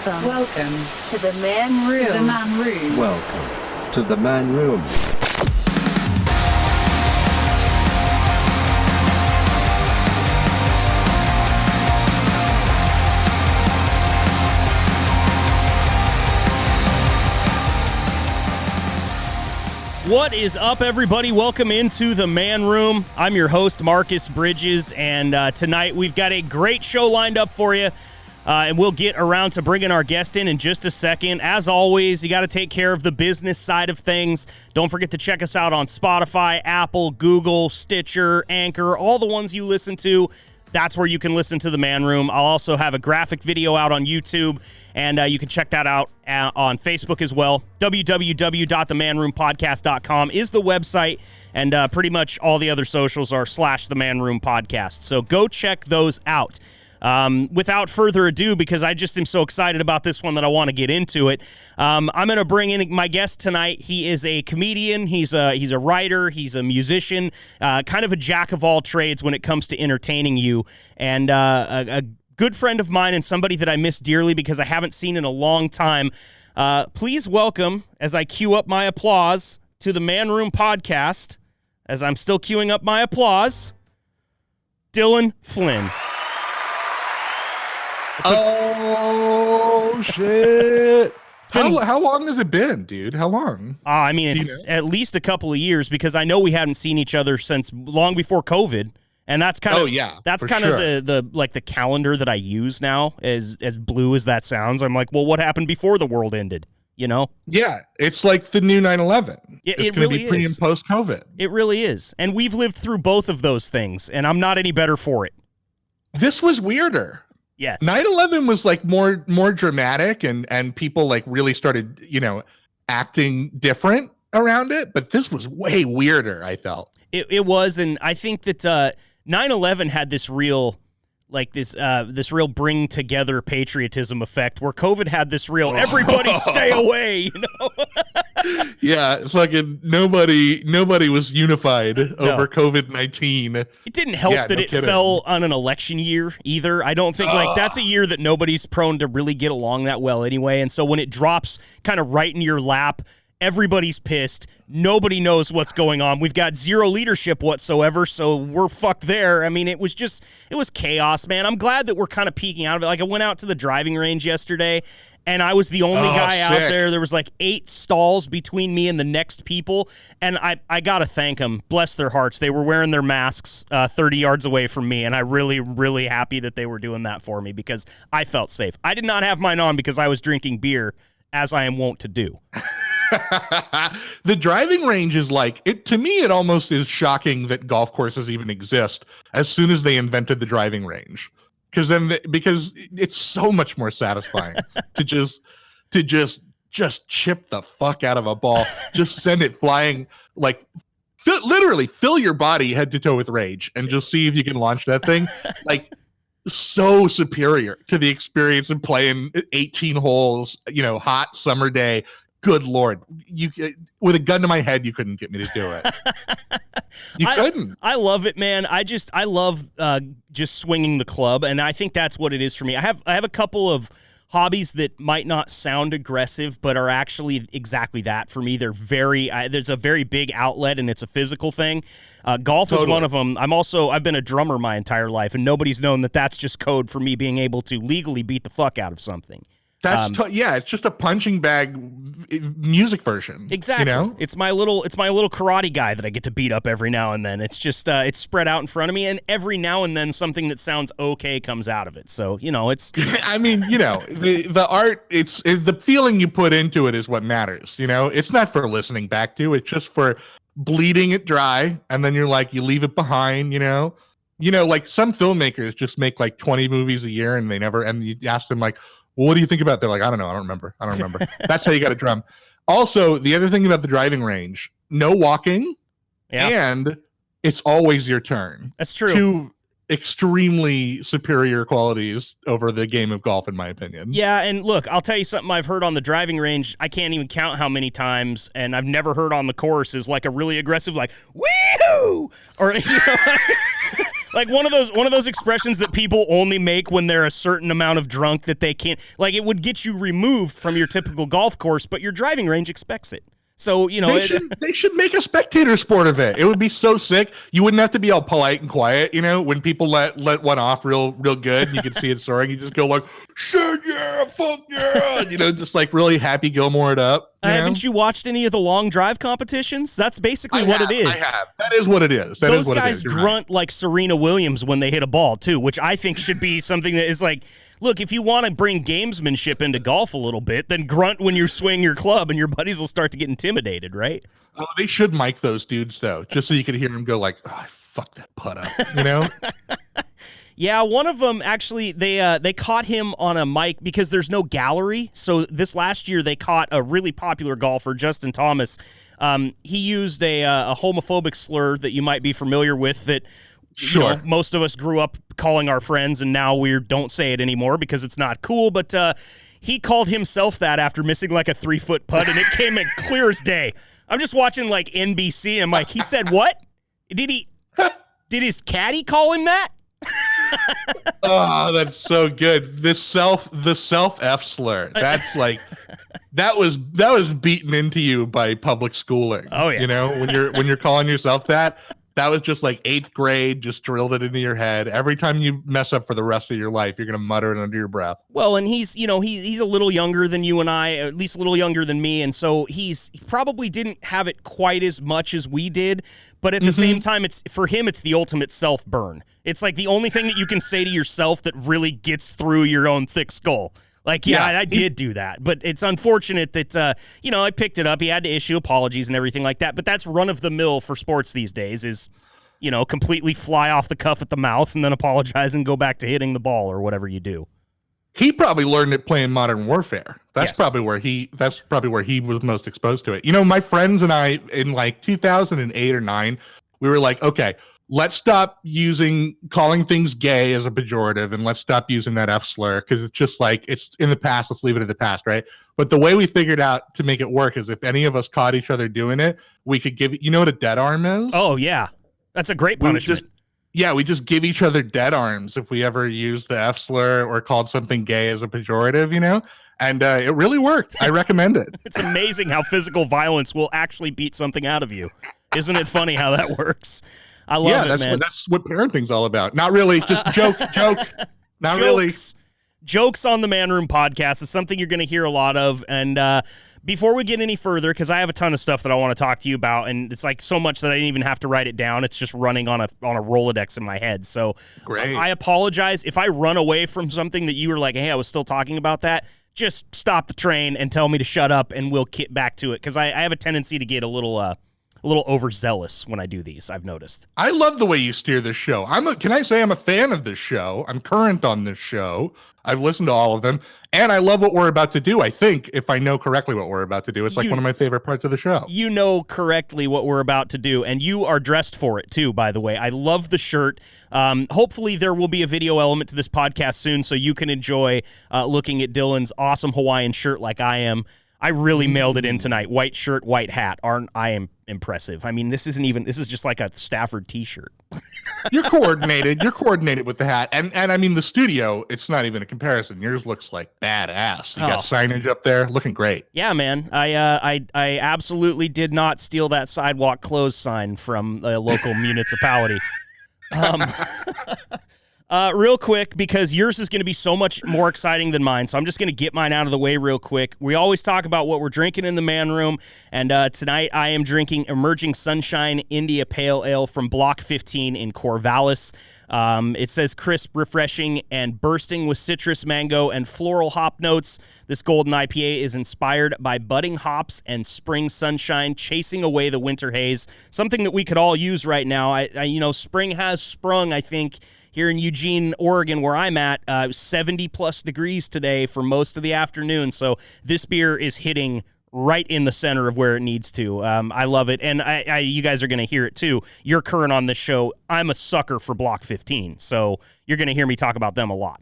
Welcome to the Man Room. Welcome to the Man Room. What is up, everybody? Welcome into the Man Room. I'm your host, Marcus Bridges, and tonight we've got a great show lined up for you, and we'll get around to bringing our guest in just a second. As always, you got to take care of the business side of things. Don't forget to check us out on Spotify, Apple, Google, Stitcher, Anchor, all the ones you listen to. That's where you can listen to the Man Room. I'll also have a graphic video out on YouTube, and you can check that out on Facebook as well. www.themanroompodcast.com is the website, and pretty much all the other socials are /The Man Room Podcast. So go check those out. Without further ado, because I just am so excited about this one that I want to get into it, I'm going to bring in my guest tonight. He is a comedian. He's a writer. He's a musician, kind of a jack of all trades when it comes to entertaining you, and a good friend of mine and somebody that I miss dearly because I haven't seen in a long time. Please welcome, as I cue up my applause, to the Man Room Podcast, as I'm still queuing up my applause, Dillon Flynn. Oh, shit. How long has it been, dude? How long? I mean, it's at least a couple of years because I know we haven't seen each other since long before COVID. And that's kind of the calendar that I use now, as blue as that sounds. I'm like, well, what happened before the world ended? You know? Yeah, it's like the new 9/11. It really is. Pre and post COVID. It really is. And we've lived through both of those things, and I'm not any better for it. This was weirder. Yes. 9/11 was like more dramatic and people like really started, acting different around it. But this was way weirder, I felt. It was. And I think that 9/11 had this real real bring together patriotism effect where COVID had this real everybody stay away, Yeah, fucking nobody was unified over COVID-19. It didn't help that it fell on an election year either. I don't think that's a year that nobody's prone to really get along that well anyway. And so when it drops kind of right in your lap, everybody's pissed. Nobody knows what's going on. We've got zero leadership whatsoever, so we're fucked there. I mean, it was chaos, man. I'm glad that we're kind of peeking out of it. Like, I went out to the driving range yesterday, and I was the only guy out there. There was like 8 stalls between me and the next people, and I got to thank them. Bless their hearts. They were wearing their masks 30 yards away from me, and I really, really happy that they were doing that for me because I felt safe. I did not have mine on because I was drinking beer, as I am wont to do. The driving range is like it to me. It almost is shocking that golf courses even exist as soon as they invented the driving range, because it's so much more satisfying to just chip the fuck out of a ball, just send it flying, like literally fill your body head to toe with rage and just see if you can launch that thing. Like, so superior to the experience of playing 18 holes, hot summer day. Good Lord, you with a gun to my head, you couldn't get me to do it. You couldn't. I love it, man. I love just swinging the club, and I think that's what it is for me. I have a couple of hobbies that might not sound aggressive, but are actually exactly that for me. They're there's a very big outlet, and it's a physical thing. Golf is one of them. I've been a drummer my entire life, and nobody's known that that's just code for me being able to legally beat the fuck out of something. It's just a punching bag music version. Exactly. It's my little karate guy that I get to beat up every now and then. It's just it's spread out in front of me, and every now and then something that sounds okay comes out of it. So it's. I mean, the art. It's the feeling you put into it is what matters. It's not for listening back to. It's just for bleeding it dry, and then you leave it behind. Like some filmmakers just make like 20 movies a year, and you ask them like, well, what do you think about? They're like, I don't know. I don't remember. That's how you got to drum. Also, the other thing about the driving range, no walking, and it's always your turn. That's true. 2 extremely superior qualities over the game of golf, in my opinion. Yeah, and look, I'll tell you something I've heard on the driving range. I can't even count how many times, and I've never heard on the course is like a really aggressive, like, wee-hoo! Or, Like one of those expressions that people only make when they're a certain amount of drunk that they can't. Like it would get you removed from your typical golf course, but your driving range expects it. So, they should make a spectator sport of it. It would be so sick. You wouldn't have to be all polite and quiet, when people let one off real good and you can see it soaring. You just go like, shit, yeah, fuck yeah, just like really Happy Gilmore it up. Haven't you watched any of the long drive competitions? That's basically what it is. I have. That is what it is. Those guys grunt like Serena Williams when they hit a ball too, which I think should be something that is like, look, if you want to bring gamesmanship into golf a little bit, then grunt when you swing your club and your buddies will start to get intimidated, right? Oh, they should mic those dudes, though, just so you could hear them go like, oh, I fucked that putt up, Yeah, one of them, actually, they caught him on a mic because there's no gallery. So this last year, they caught a really popular golfer, Justin Thomas. He used a homophobic slur that you might be familiar with that sure. Most of us grew up calling our friends, and now we don't say it anymore because it's not cool. But he called himself that after missing like a 3-foot putt, and it came in clear as day. I'm just watching like NBC, and I'm like, he said what? Did his caddy call him that? Oh, that's so good. The self F slur. That's like that was beaten into you by public schooling. Oh yeah. When you're calling yourself that was just like 8th grade, just drilled it into your head. Every time you mess up for the rest of your life, you're gonna mutter it under your breath. Well, and he's a little younger than you and I, at least a little younger than me, and so he probably didn't have it quite as much as we did. But at the same time, for him, it's the ultimate self-burn. It's like the only thing that you can say to yourself that really gets through your own thick skull. Like, I did do that, but it's unfortunate that, I picked it up. He had to issue apologies and everything like that, but that's run-of-the-mill for sports these days is, completely fly off the cuff at the mouth and then apologize and go back to hitting the ball or whatever you do. He probably learned it playing Modern Warfare. That's Yes. probably where he was most exposed to it. My friends and I in like 2008 or 9, we were like, okay, let's stop calling things gay as a pejorative, and let's stop using that F slur because it's just like it's in the past. Let's leave it in the past, right? But the way we figured out to make it work is if any of us caught each other doing it, we could give it. You know what a dead arm is? Oh yeah, that's a great punishment. We just give each other dead arms if we ever used the F slur or called something gay as a pejorative, and it really worked. I recommend it. It's amazing how physical violence will actually beat something out of you. Isn't it funny how that works? I love it, man. That's what parenting's all about. Not really, just joke. Not really. Jokes on the Man Room podcast is something you're going to hear a lot of. And before we get any further, because I have a ton of stuff that I want to talk to you about, and it's like so much that I didn't even have to write it down. It's just running on a Rolodex in my head. So great. I apologize if I run away from something that you were like, hey, I was still talking about that. Just stop the train and tell me to shut up, and we'll get back to it. Because I have a tendency to get a little overzealous when I do these, I've noticed. I love the way you steer this show. Can I say I'm a fan of this show? I'm current on this show. I've listened to all of them, and I love what we're about to do. I think, if I know correctly what we're about to do, it's like one of my favorite parts of the show. You know correctly what we're about to do, and you are dressed for it too, by the way. I love the shirt. Hopefully there will be a video element to this podcast soon, so you can enjoy looking at Dillon's awesome Hawaiian shirt like I am. I really mailed it in tonight. White shirt, white hat. I am impressive. I mean, this is just like a Stafford t-shirt. You're coordinated. You're coordinated with the hat. And I mean, the studio, it's not even a comparison. Yours looks like badass. You got signage up there looking great. Yeah, man. I absolutely did not steal that sidewalk closed sign from a local municipality. Real quick, because yours is going to be so much more exciting than mine, so I'm just going to get mine out of the way real quick. We always talk about what we're drinking in the Man Room, and tonight I am drinking Emerging Sunshine India Pale Ale from Block 15 in Corvallis. It says crisp, refreshing, and bursting with citrus, mango, and floral hop notes. This golden IPA is inspired by budding hops and spring sunshine, chasing away the winter haze, something that we could all use right now. Spring has sprung, I think, here in Eugene, Oregon, where I'm at. 70-plus degrees today for most of the afternoon, so this beer is hitting right in the center of where it needs to. I love it, and you guys are going to hear it too. You're current on this show. I'm a sucker for Block 15, so you're going to hear me talk about them a lot.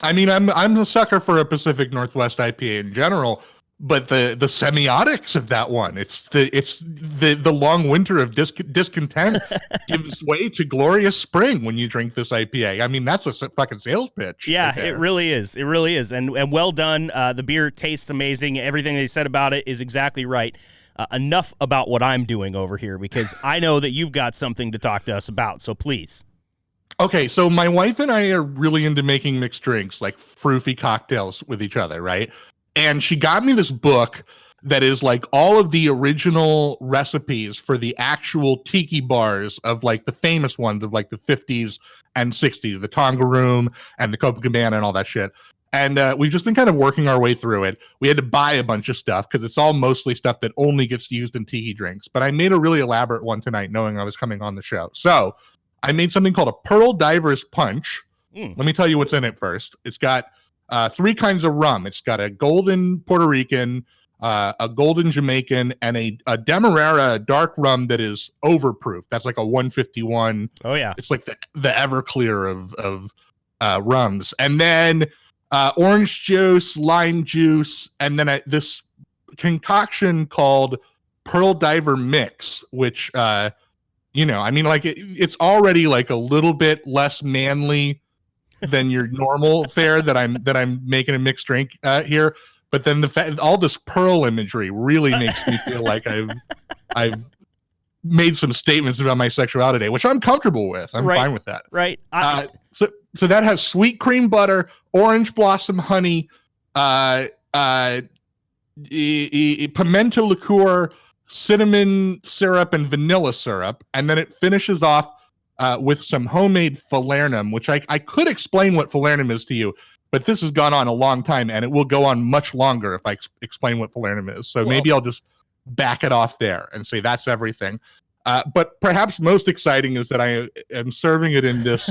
I mean, I'm a sucker for a Pacific Northwest IPA in general, but the semiotics of that one, it's the long winter of discontent gives way to glorious spring when you drink this IPA. I mean, that's a fucking sales pitch. Yeah, right there. it really is. It really is. And well done. The beer tastes amazing. Everything they said about it is exactly right. Enough about what I'm doing over here, because I know that you've got something to talk to us about. So please. Okay, so my wife and I are really into making mixed drinks, like froofy cocktails with each other, right? And she got me this book that is like all of the original recipes for the actual tiki bars of like the famous ones of like the 50s and 60s, the Tonga Room and the Copacabana and all that shit. And we've just been kind of working our way through it. We had to buy a bunch of stuff because it's all mostly stuff that only gets used in tiki drinks. But I made a really elaborate one tonight knowing I was coming on the show. So I made something called a Pearl Diver's Punch. Let me tell you what's in it first. It's got 3 kinds of rum. It's got a golden Puerto Rican, a golden Jamaican, and a Demerara dark rum that is overproof. That's like a 151. Oh, yeah. It's like the Everclear of rums. And then orange juice, lime juice, and then this concoction called Pearl Diver Mix, which, I mean, like it's already like a little bit less manly than your normal fare that I'm making a mixed drink here. But then all this pearl imagery really makes me feel like I've made some statements about my sexuality, which I'm comfortable with. I'm fine with that. Right. So that has sweet cream butter, orange blossom honey, pimento liqueur, cinnamon syrup, and vanilla syrup. And then it finishes off with some homemade falernum, which I could explain what falernum is to you, but this has gone on a long time, and it will go on much longer if I explain what falernum is. So maybe I'll just back it off there and say that's everything. But perhaps most exciting is that I am serving it in this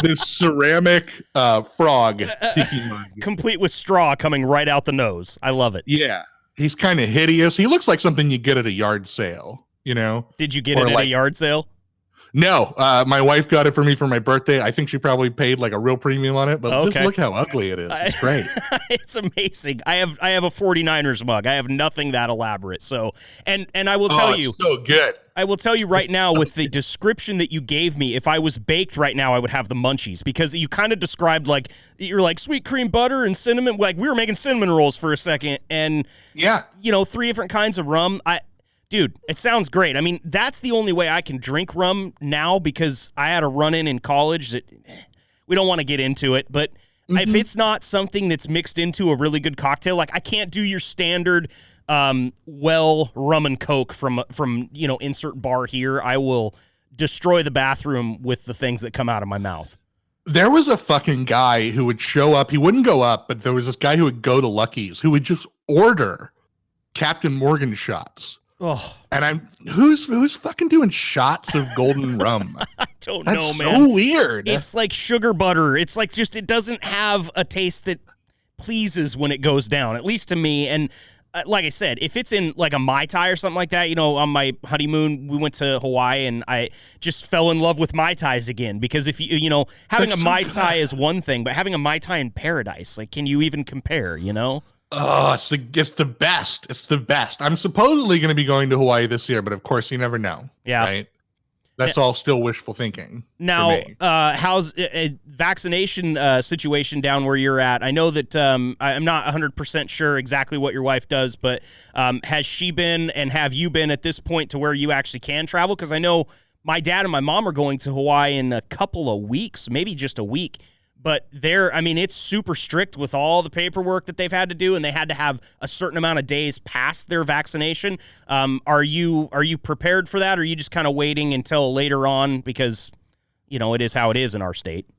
this ceramic frog tiki mug, complete with straw coming right out the nose. I love it. Yeah, he's kind of hideous. He looks like something you get at a yard sale. Did you get it at a yard sale? No, my wife got it for me for my birthday. I think she probably paid like a real premium on it, but just look how ugly it is. It's great. It's amazing. I have a 49ers mug. I have nothing that elaborate. So, and I will tell you, so good. I will tell you right now, with the description that you gave me, if I was baked right now, I would have the munchies, because you kind of described like you're like sweet cream butter and cinnamon. Like we were making cinnamon rolls for a second, and 3 different kinds of rum. Dude, it sounds great. I mean, that's the only way I can drink rum now, because I had a run-in in college that we don't want to get into it. But if it's not something that's mixed into a really good cocktail, like I can't do your standard rum and Coke from insert bar here. I will destroy the bathroom with the things that come out of my mouth. There was a fucking guy who would show up. He wouldn't go up, but there was this guy who would go to Lucky's who would just order Captain Morgan shots. Oh, and who's fucking doing shots of golden rum? I don't That's know, so man. weird. It's like sugar butter. It's like it doesn't have a taste that pleases when it goes down, at least to me. And like I said, if it's in like a Mai Tai or something like that, on my honeymoon, we went to Hawaii and I just fell in love with Mai Tais again, because if having a Mai Tai is one thing, but having a Mai Tai in paradise, like, can you even compare, Oh, it's the best. It's the best. I'm supposedly going to be going to Hawaii this year, but of course you never know. Yeah. Right? That's all still wishful thinking. Now, how's a vaccination situation down where you're at? I know that I'm not 100% sure exactly what your wife does, but has she been, and have you been at this point to where you actually can travel? Because I know my dad and my mom are going to Hawaii in a couple of weeks, maybe just a week. But it's super strict with all the paperwork that they've had to do, and they had to have a certain amount of days past their vaccination. Are you prepared for that, or are you just kind of waiting until later on, because it is how it is in our state?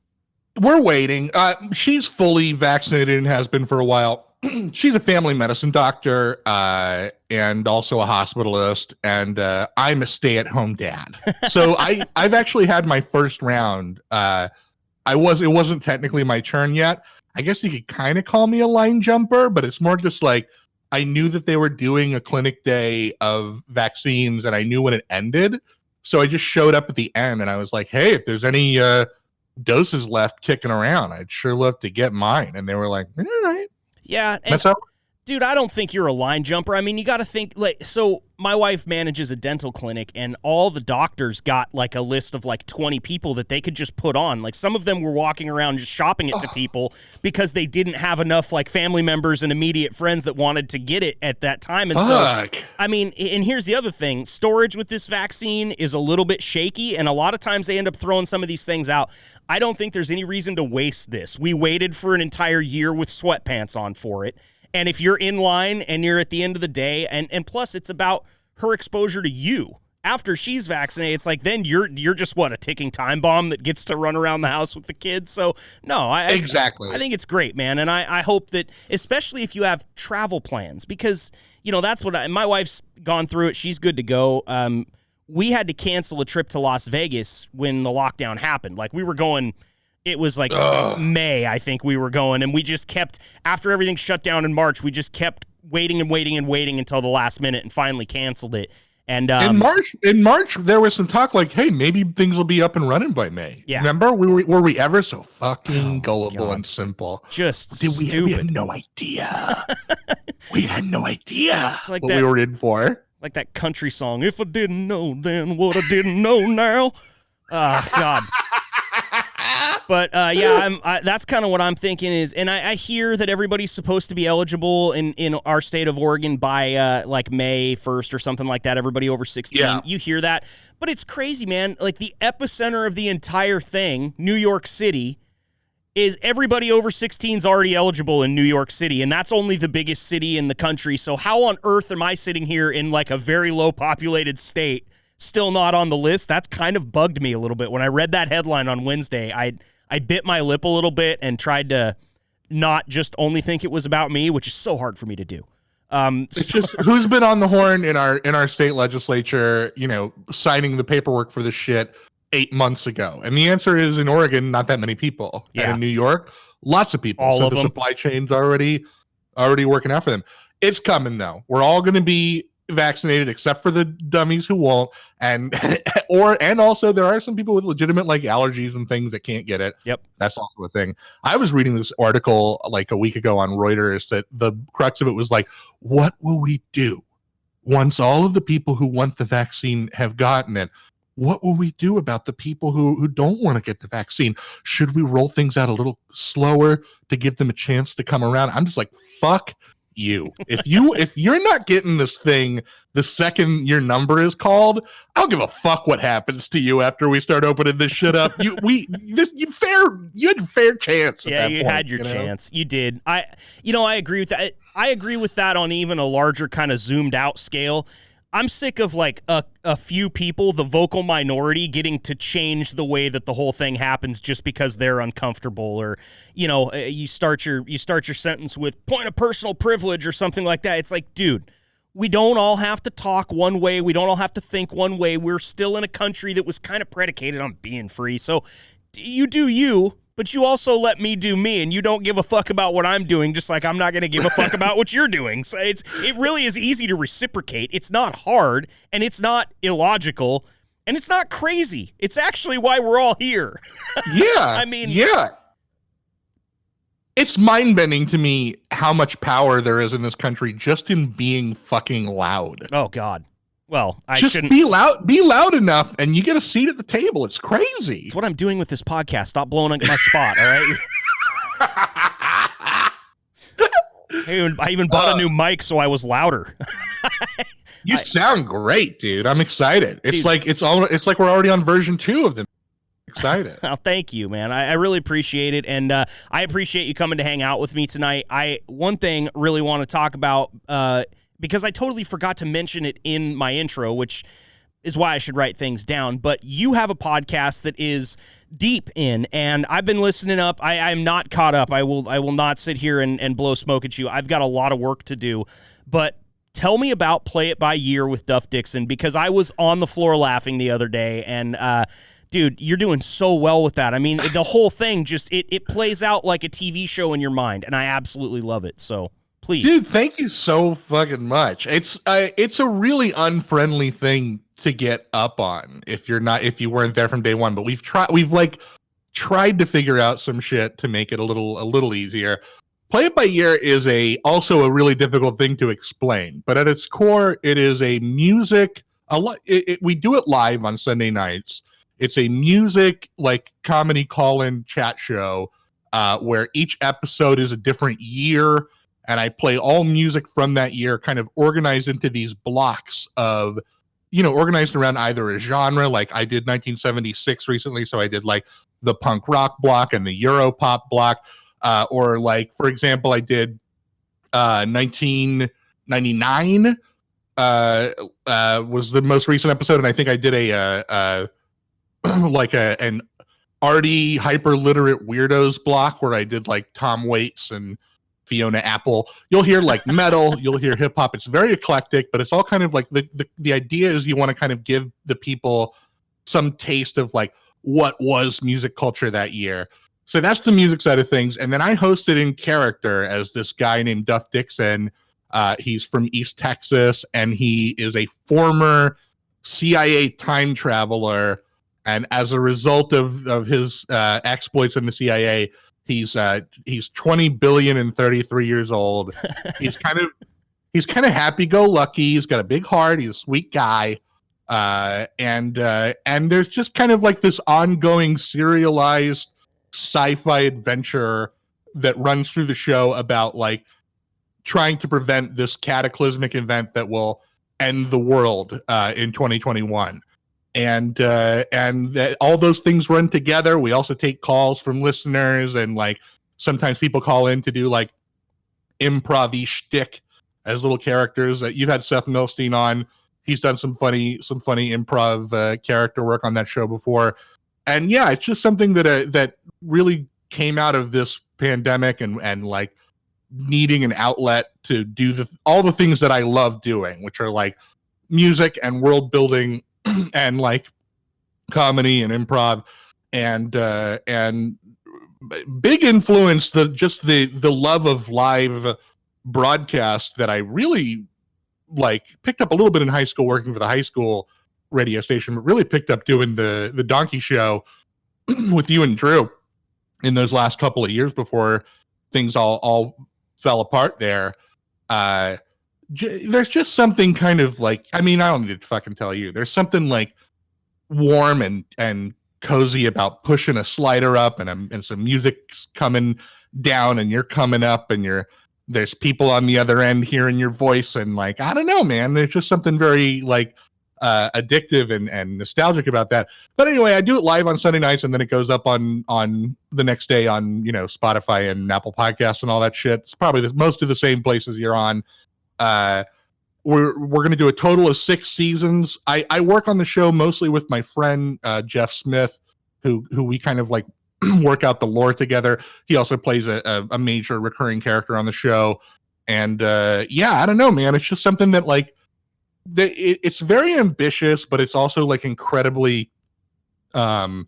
We're waiting. She's fully vaccinated and has been for a while. She's a family medicine doctor and also a hospitalist, and I'm a stay-at-home dad. So I've actually had my first round. It wasn't technically my turn yet. I guess you could kind of call me a line jumper, but it's more just like I knew that they were doing a clinic day of vaccines and I knew when it ended. So I just showed up at the end and I was like, hey, if there's any doses left kicking around. I'd sure love to get mine. And they were like, all right. Yeah. That's up. Dude, I don't think you're a line jumper. I mean, you got to think, like, so my wife manages a dental clinic, and all the doctors got like a list of like 20 people that they could just put on. Like, some of them were walking around just shopping it to people because they didn't have enough like family members and immediate friends that wanted to get it at that time. And Fuck. so, I mean, and here's the other thing. Storage with this vaccine is a little bit shaky, and a lot of times they end up throwing some of these things out. I don't think there's any reason to waste this. We waited for an entire year with sweatpants on for it. And if you're in line and you're at the end of the day, and plus it's about her exposure to you. After she's vaccinated, it's like then you're just a ticking time bomb that gets to run around the house with the kids. So no, Exactly. I think it's great, man. And I hope that, especially if you have travel plans, because that's what my wife's gone through it. She's good to go. We had to cancel a trip to Las Vegas when the lockdown happened. Like, we were going. It was like May, I think we were going, and we just kept, after everything shut down in March, we just kept waiting until the last minute and finally canceled it. And in March, there was some talk like, hey, maybe things will be up and running by May. Yeah. Remember? Were we ever so fucking gullible God. And simple? Just We had stupid. no idea. We had no idea It's like what that, we were in for. like that country song, if I didn't know then what I didn't know now. God. But that's kind of what I'm thinking is, and I hear that everybody's supposed to be eligible in our state of Oregon by like May 1st or something like that. Everybody over 16. Yeah. You hear that, but it's crazy, man. Like, the epicenter of the entire thing, New York City, is everybody over 16 is already eligible in New York City, and that's only the biggest city in the country. So how on earth am I sitting here in like a very low populated state still not on the list? That's kind of bugged me a little bit. When I read that headline on Wednesday, I bit my lip a little bit and tried to not just only think it was about me, which is so hard for me to do. It's just who's been on the horn in our state legislature, signing the paperwork for this shit 8 months ago. And the answer is, in Oregon, not that many people. Yeah. And in New York, lots of people. All of the them. Supply chain's already working out for them. It's coming though. We're all going to be vaccinated except for the dummies who won't, and also there are some people with legitimate like allergies and things that can't get it. Yep. That's also a thing. I was reading this article like a week ago on Reuters that the crux of it was like, what will we do once all of the people who want the vaccine have gotten it? What will we do about the people who don't want to get the vaccine? Should we roll things out a little slower to give them a chance to come around? I'm just like, fuck you. If you're not getting this thing the second your number is called, I don't give a fuck what happens to you after we start opening this shit up. You had a fair chance. Yeah, you had your chance. You did. I agree with that. I agree with that on even a larger kind of zoomed out scale. I'm sick of like a few people, the vocal minority, getting to change the way that the whole thing happens just because they're uncomfortable, or you start your sentence with point of personal privilege or something like that. It's like, dude, we don't all have to talk one way. We don't all have to think one way. We're still in a country that was kind of predicated on being free. So you do you, but you also let me do me, and you don't give a fuck about what I'm doing, just like I'm not going to give a fuck about what you're doing. So it really is easy to reciprocate. It's not hard, and it's not illogical, and it's not crazy. It's actually why we're all here. Yeah. I mean, yeah. It's mind-bending to me how much power there is in this country just in being fucking loud. Oh, God. Well, I just shouldn't. Be loud enough, and you get a seat at the table. It's crazy. It's what I'm doing with this podcast. Stop blowing up my spot, all right? I even bought a new mic, so I was louder. You sound great, dude. I'm excited. It's like we're already on version 2 of them. Excited. Oh, thank you, man. I really appreciate it, and I appreciate you coming to hang out with me tonight. One thing really want to talk about, because I totally forgot to mention it in my intro, which is why I should write things down, but you have a podcast that is deep in, and I've been listening up. I'm not caught up. I will not sit here and blow smoke at you. I've got a lot of work to do, but tell me about Play It By Year with Duff Dixon, because I was on the floor laughing the other day, and dude, you're doing so well with that. I mean, the whole thing just, it plays out like a TV show in your mind, and I absolutely love it, so please. Dude, thank you so fucking much. It's a really unfriendly thing to get up on if you weren't there from day one, but we've tried tried to figure out some shit to make it a little easier. Play It By Ear is also a really difficult thing to explain, but at its core, it is a music. We do it live on Sunday nights. It's a music like comedy call-in chat show where each episode is a different year, and I play all music from that year, kind of organized into these blocks of, organized around either a genre. Like I did 1976 recently, so I did like the punk rock block and the Euro pop block. Or like, for example, I did 1999 was the most recent episode, and I think I did an arty hyper literate weirdos block where I did like Tom Waits and Fiona Apple. You'll hear like metal, you'll hear hip hop. It's very eclectic, but it's all kind of like the idea is you want to kind of give the people some taste of like what was music culture that year. So that's the music side of things. And then I hosted in character as this guy named Duff Dixon. He's from East Texas, and he is a former CIA time traveler. And as a result of his exploits in the CIA, he's 20 billion and 33 years old. He's kind of happy-go-lucky. He's got a big heart. He's a sweet guy. And there's just kind of like this ongoing serialized sci-fi adventure that runs through the show about like trying to prevent this cataclysmic event that will end the world in 2021. And all those things run together. We also take calls from listeners, and like sometimes people call in to do like improv-y shtick as little characters. You've had Seth Milstein on. He's done some funny improv character work on that show before. And yeah, it's just something that really came out of this pandemic and like needing an outlet to do all the things that I love doing, which are like music and world building and like comedy and improv and big influence, the love of live broadcast that I really like picked up a little bit in high school working for the high school radio station, but really picked up doing the Donkey Show with you and Drew in those last couple of years before things all fell apart there. There's just something kind of like, I mean, I don't need to fucking tell you. There's something like warm and cozy about pushing a slider up and some music's coming down and you're coming up and there's people on the other end hearing your voice, and like, I don't know, man, there's just something very like addictive and nostalgic about that. But anyway, I do it live on Sunday nights, and then it goes up on the next day on Spotify and Apple Podcasts and all that shit. It's probably most of the same places you're on. We're going to do a total of 6 seasons. I work on the show mostly with my friend Jeff Smith, who we kind of like work out the lore together. He also plays a major recurring character on the show. And yeah, I don't know, man. It's just something that like it's very ambitious, but it's also like incredibly it's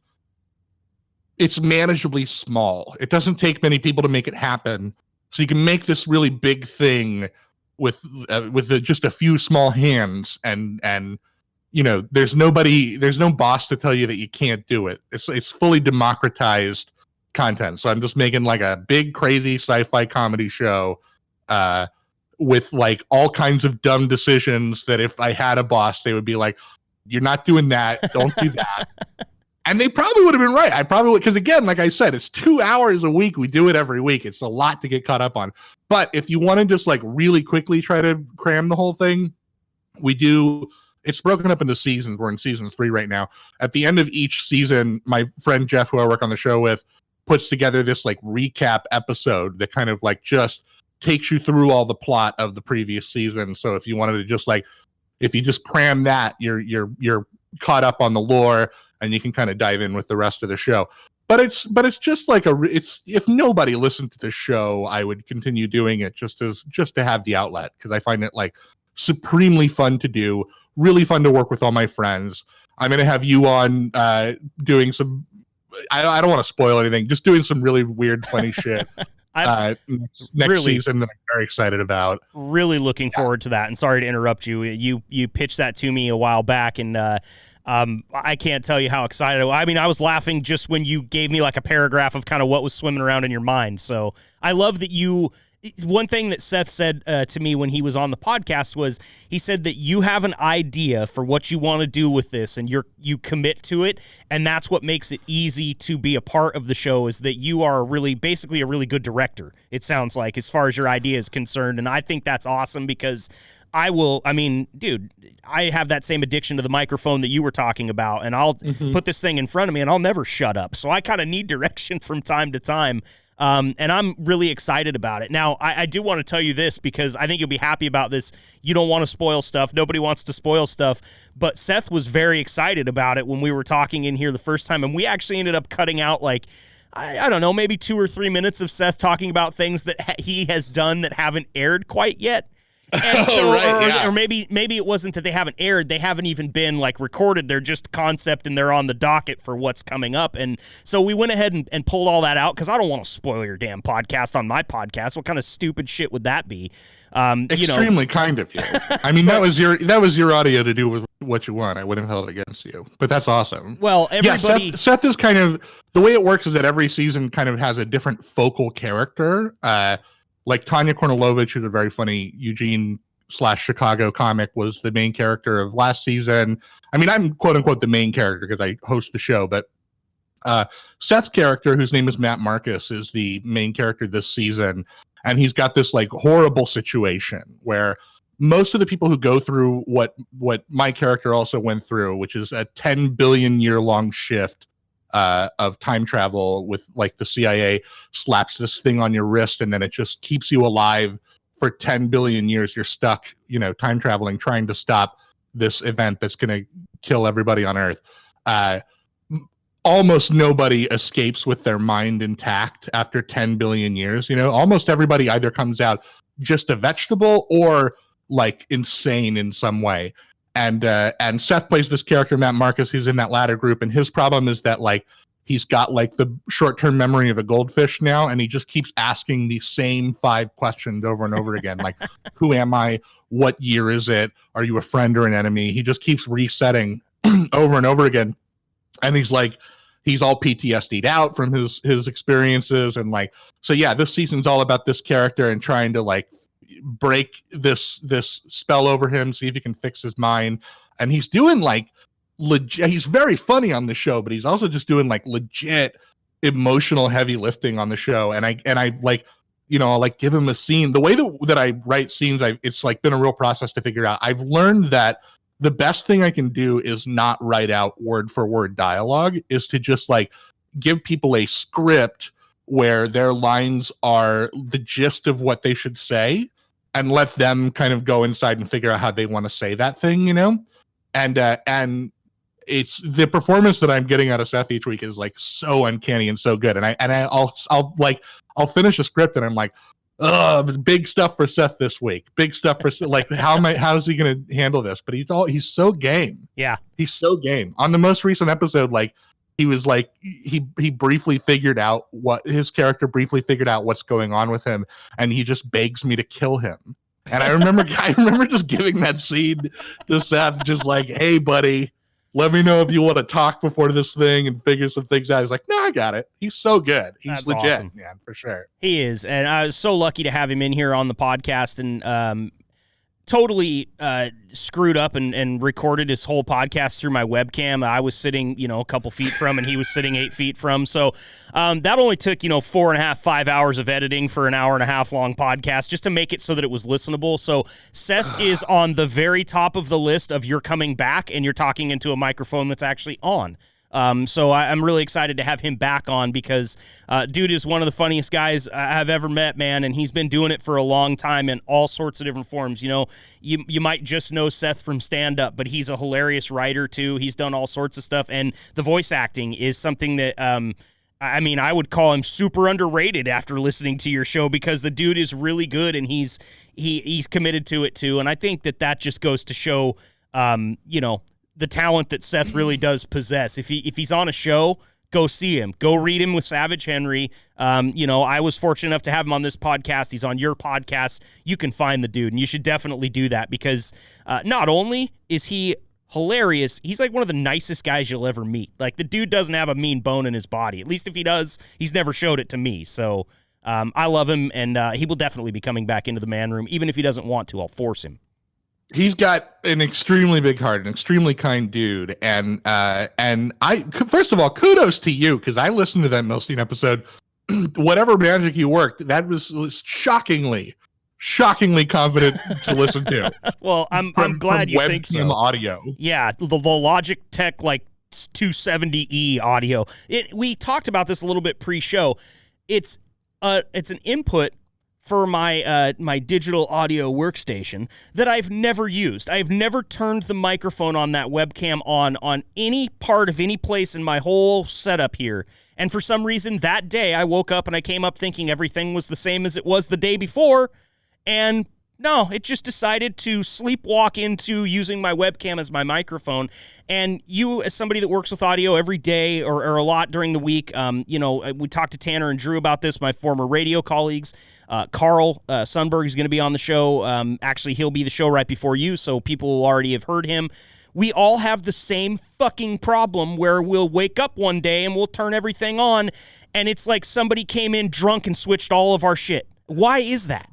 manageably small. It doesn't take many people to make it happen. So you can make this really big thing with just a few small hands, and there's no boss to tell you that you can't do it. It's fully democratized content. So I'm just making like a big crazy sci-fi comedy show with like all kinds of dumb decisions that if I had a boss, they would be like, you're not doing that. Don't do that. And they probably would have been right. I probably would, because again, like I said, it's 2 hours a week. We do it every week. It's a lot to get caught up on. But if you want to just like really quickly try to cram the whole thing, it's broken up into seasons. We're in season 3 right now. At the end of each season, my friend Jeff, who I work on the show with, puts together this like recap episode that kind of like just takes you through all the plot of the previous season. So if you wanted to just like, if you just cram that, you're caught up on the lore, and you can kind of dive in with the rest of the show. But it's just like if nobody listened to the show, I would continue doing it just to have the outlet, because I find it like supremely fun to do, really fun to work with all my friends. I'm going to have you on doing some, I don't want to spoil anything, just doing some really weird, funny shit. Next really, season that I'm very excited about. Really looking forward to that. And sorry to interrupt you. You pitched that to me a while back, and I can't tell you how excited I mean, I was laughing just when you gave me like a paragraph of kind of what was swimming around in your mind. So I love that one thing that Seth said to me when he was on the podcast was he said that you have an idea for what you want to do with this and you commit to it, and that's what makes it easy to be a part of the show, is that you are basically a really good director, it sounds like, as far as your idea is concerned. And I think that's awesome because dude, I have that same addiction to the microphone that you were talking about, and I'll put this thing in front of me and I'll never shut up. So I kind of need direction from time to time. And I'm really excited about it. Now, I do want to tell you this because I think you'll be happy about this. You don't want to spoil stuff. Nobody wants to spoil stuff. But Seth was very excited about it when we were talking in here the first time. And we actually ended up cutting out like, I don't know, maybe 2 or 3 minutes of Seth talking about things that he has done that haven't aired quite yet. And so, or maybe it wasn't that they haven't aired. They haven't even been like recorded. They're just concept and they're on the docket for what's coming up. And so we went ahead and pulled all that out because I don't want to spoil your damn podcast on my podcast. What kind of stupid shit would that be? Extremely kind of you. I mean, that was your audio to do with what you want. I wouldn't have held it against you, but that's awesome. Well, everybody. Yeah, Seth is kind of, the way it works is that every season kind of has a different focal character. Like Tanya Kornilovich, who's a very funny Eugene/Chicago comic, was the main character of last season. I mean, I'm quote unquote the main character because I host the show, but Seth's character, whose name is Matt Marcus, is the main character this season. And he's got this like horrible situation where most of the people who go through what my character also went through, which is a 10 billion year long shift of time travel with like the CIA slaps this thing on your wrist and then it just keeps you alive for 10 billion years. You're stuck, time traveling, trying to stop this event that's going to kill everybody on Earth. Almost nobody escapes with their mind intact after 10 billion years. Almost everybody either comes out just a vegetable or like insane in some way. And Seth plays this character, Matt Marcus, who's in that latter group. And his problem is that like he's got like the short-term memory of a goldfish now, and he just keeps asking the same 5 questions over and over again. Like, who am I? What year is it? Are you a friend or an enemy? He just keeps resetting over and over again. And he's all PTSD'd out from his experiences. And like, so yeah, this season's all about this character and trying to like break this spell over him, see if he can fix his mind. And he's doing like legit, he's very funny on the show, but he's also just doing like legit emotional heavy lifting on the show. And I like, I'll like give him a scene. The way that I write scenes, it's like been a real process to figure out. I've learned that the best thing I can do is not write out word for word dialogue, is to just like give people a script where their lines are the gist of what they should say, and let them kind of go inside and figure out how they want to say that thing, and it's the performance that I'm getting out of Seth each week is like so uncanny and so good. And I'll finish a script and I'm like, oh, big stuff for Seth this week. Big stuff for like, how's he going to handle this? But he's so game. Yeah. He's so game. On the most recent episode, like he was like, he briefly figured out what's going on with him. And he just begs me to kill him. And I remember just giving that scene to Seth, just like, hey buddy, let me know if you want to talk before this thing and figure some things out. He's like, no, I got it. He's so good. He's That's legit. Awesome. Yeah, for sure. He is. And I was so lucky to have him in here on the podcast, and totally screwed up and recorded his whole podcast through my webcam. I was sitting, a couple feet from, and he was sitting 8 feet from. So that only took, 4.5, 5 hours of editing for an hour and a half long podcast just to make it so that it was listenable. So Seth is on the very top of the list of you're coming back and you're talking into a microphone that's actually on. So I'm really excited to have him back on because dude is one of the funniest guys I've ever met, man, and he's been doing it for a long time in all sorts of different forms. You might just know Seth from stand-up, but he's a hilarious writer too. He's done all sorts of stuff, and the voice acting is something that I would call him super underrated after listening to your show, because the dude is really good and he's committed to it too. And I think that just goes to show the talent that Seth really does possess. If he's on a show, go see him. Go read him with Savage Henry. I was fortunate enough to have him on this podcast. He's on your podcast. You can find the dude, and you should definitely do that because not only is he hilarious. He's like one of the nicest guys you'll ever meet. Like, the dude doesn't have a mean bone in his body. At least if he does, he's never showed it to me. So I love him, and he will definitely be coming back into the man room. Even if he doesn't want to, I'll force him. He's got an extremely big heart, an extremely kind dude, and I first of all, kudos to you, because I listened to that Milstein episode. Whatever magic you worked, that was shockingly competent to listen to. Well, I'm glad you think so. Audio, yeah, the Logitech like 270E audio. We talked about this a little bit pre-show. It's an input for my my digital audio workstation that I've never used. I've never turned the microphone on that webcam on any part of any place in my whole setup here. And for some reason that day I woke up and I came up thinking everything was the same as it was the day before. And no, it just decided to sleepwalk into using my webcam as my microphone. And you, as somebody that works with audio every day or a lot during the week, we talked to Tanner and Drew about this, my former radio colleagues. Carl Sundberg is going to be on the show. Actually, he'll be the show right before you, so people will already have heard him. We all have the same fucking problem where we'll wake up one day and we'll turn everything on, and it's like somebody came in drunk and switched all of our shit. Why is that?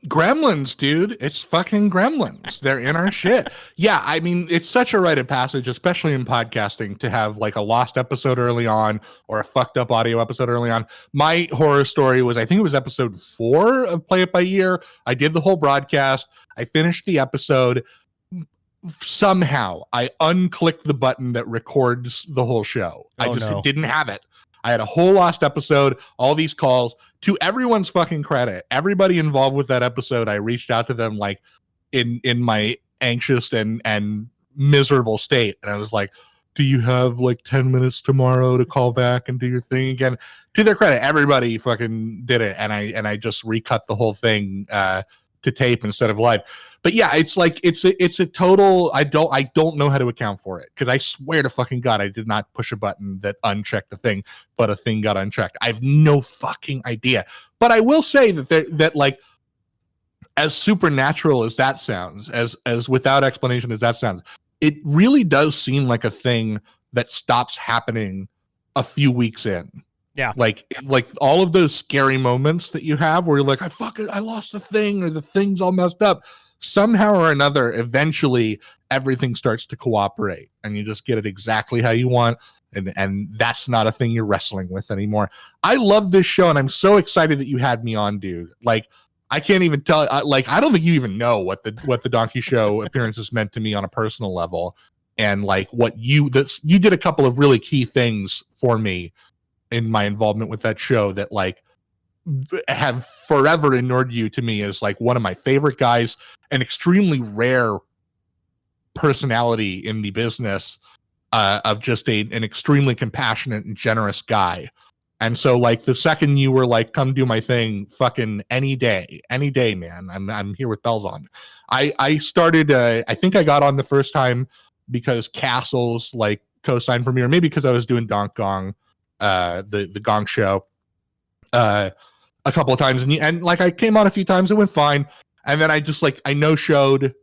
Gremlins, dude. It's fucking gremlins. They're in our shit. Yeah, I mean, it's such a rite of passage, especially in podcasting, to have like a lost episode early on or a fucked up audio episode early on. My horror story was, I think it was episode 4 of Play It By Year. I did the whole broadcast. I finished the episode. Somehow, I unclicked the button that records the whole show. I just didn't have it. I had a whole lost episode, all these calls. To everyone's fucking credit, everybody involved with that episode, I reached out to them like in my anxious and miserable state. And I was like, do you have like 10 minutes tomorrow to call back and do your thing again? To their credit, everybody fucking did it. And I just recut the whole thing to tape instead of live. But yeah, it's like it's a total. I don't know how to account for it, because I swear to fucking God, I did not push a button that unchecked the thing, but a thing got unchecked. I have no fucking idea. But I will say that like, as supernatural as that sounds, as without explanation as that sounds, it really does seem like a thing that stops happening a few weeks in. Yeah. Like all of those scary moments that you have where you're like, I lost the thing, or the thing's all messed up. Somehow or another, eventually everything starts to cooperate and you just get it exactly how you want. And that's not a thing you're wrestling with anymore. I love this show, and I'm so excited that you had me on, dude. Like, I can't even tell. I don't think you even know what the Donkey Show appearances meant to me on a personal level. And like you did a couple of really key things for me in my involvement with that show that like have forever inured you to me as like one of my favorite guys, an extremely rare personality in the business, of just an extremely compassionate and generous guy. And so like the second you were like, come do my thing, fucking any day, man, I'm here with bells on. I started, I think I got on the first time because Castles like co-signed for me, or maybe because I was doing Donk Gong, the Gong Show, a couple of times, and like I came on a few times, it went fine, and then I just like I no-showed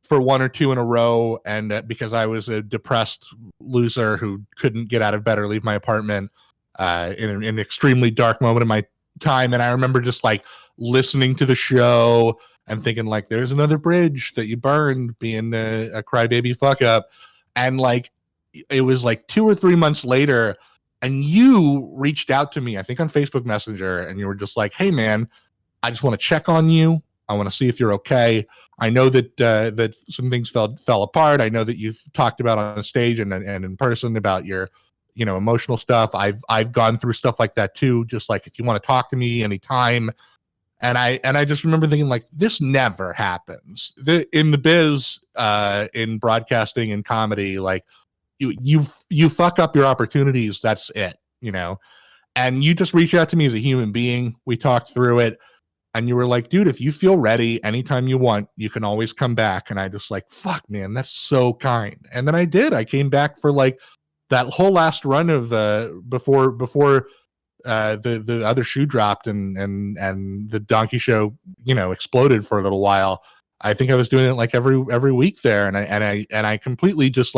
for 1 or 2 in a row, and because I was a depressed loser who couldn't get out of bed or leave my apartment in an extremely dark moment of my time. And I remember just like listening to the show and thinking like, there's another bridge that you burned, being a crybaby fuck up. And like it was like 2 or 3 months later, and you reached out to me, I think on Facebook Messenger, and you were just like, hey man, I just want to check on you. I want to see if you're okay. I know that that some things fell apart. I know that you've talked about on stage and in person about your, emotional stuff. I've gone through stuff like that too. Just like, if you want to talk to me anytime. And I just remember thinking like, this never happens in the biz, in broadcasting and comedy. Like you fuck up your opportunities. That's it, and you just reached out to me as a human being. We talked through it. And you were like, dude, if you feel ready anytime you want, you can always come back. And I just like, fuck, man, that's so kind. And then I did. I came back for like that whole last run of before the other shoe dropped and the Donkey Show, exploded for a little while. I think I was doing it like every week there, and I completely just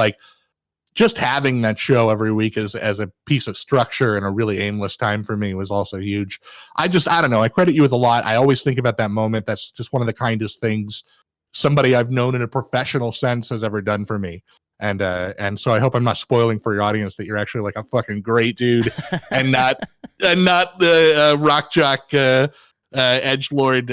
having that show every week as a piece of structure and a really aimless time for me was also huge. I don't know. I credit you with a lot. I always think about that moment. That's just one of the kindest things somebody I've known in a professional sense has ever done for me. And so I hope I'm not spoiling for your audience that you're actually like a fucking great dude and not the rock jock edgelord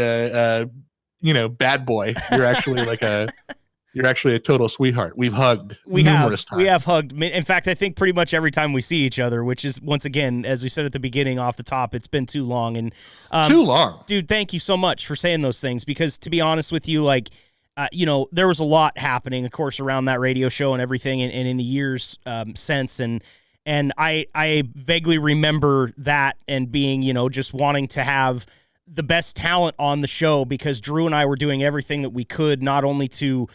bad boy. You're actually a total sweetheart. We've hugged numerous times. We have hugged. In fact, I think pretty much every time we see each other, which is, once again, as we said at the beginning off the top, it's been too long. And too long. Dude, thank you so much for saying those things, because to be honest with you, like, there was a lot happening, of course, around that radio show and everything, and in the years since. And I vaguely remember that and being, just wanting to have the best talent on the show, because Drew and I were doing everything that we could, not only to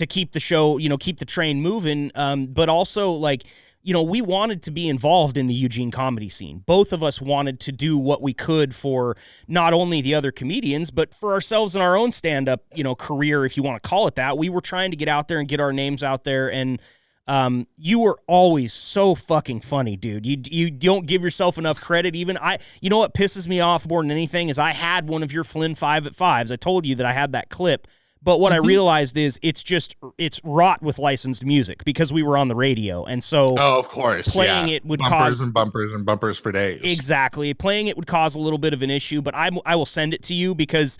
keep the show, keep the train moving, but also, like, we wanted to be involved in the Eugene comedy scene. Both of us wanted to do what we could for not only the other comedians, but for ourselves in our own stand-up, career, if you want to call it that. We were trying to get out there and get our names out there, and you were always so fucking funny, dude. You don't give yourself enough credit. Even you know what pisses me off more than anything is I had one of your Flynn 5 at 5s. I told you that I had that clip. But what I realized is it's wrought with licensed music, because we were on the radio. And so of course, playing it would bumpers cause and bumpers and bumpers for days. Exactly. Playing it would cause a little bit of an issue, but I will send it to you, because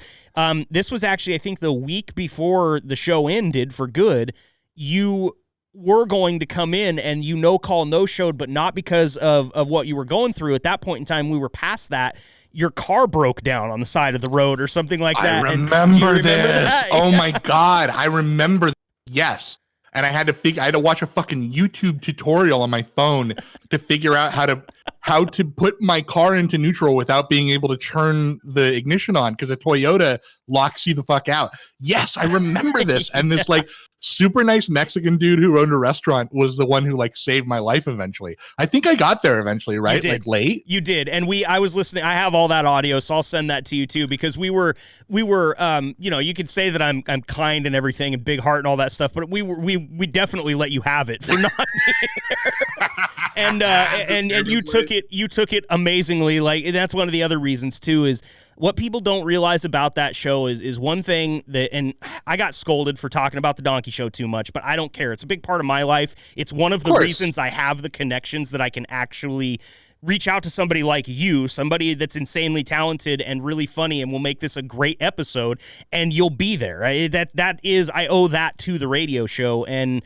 this was actually, I think, the week before the show ended for good. You were going to come in and no-showed, but not because of what you were going through. At that point in time, we were past that. Your car broke down on the side of the road or something like that. I remember this. Oh my God. I remember. Yes. And I had to watch a fucking YouTube tutorial on my phone to figure out how to put my car into neutral without being able to turn the ignition on, because a Toyota locks you the fuck out. Yes, I remember this. And this like super nice Mexican dude who owned a restaurant was the one who like saved my life eventually. I think I got there eventually, right? Like late. You did. And I was listening. I have all that audio, so I'll send that to you too, because we were you could say that I'm kind and everything and big heart and all that stuff, but we definitely let you have it for not being there. And you took it amazingly. Like, and that's one of the other reasons too, is what people don't realize about that show is one thing that, and I got scolded for talking about the Donkey Show too much, but I don't care. It's a big part of my life. It's one of the reasons I have the connections that I can actually reach out to somebody like you, somebody that's insanely talented and really funny and will make this a great episode, and you'll be there. I owe that to the radio show. And,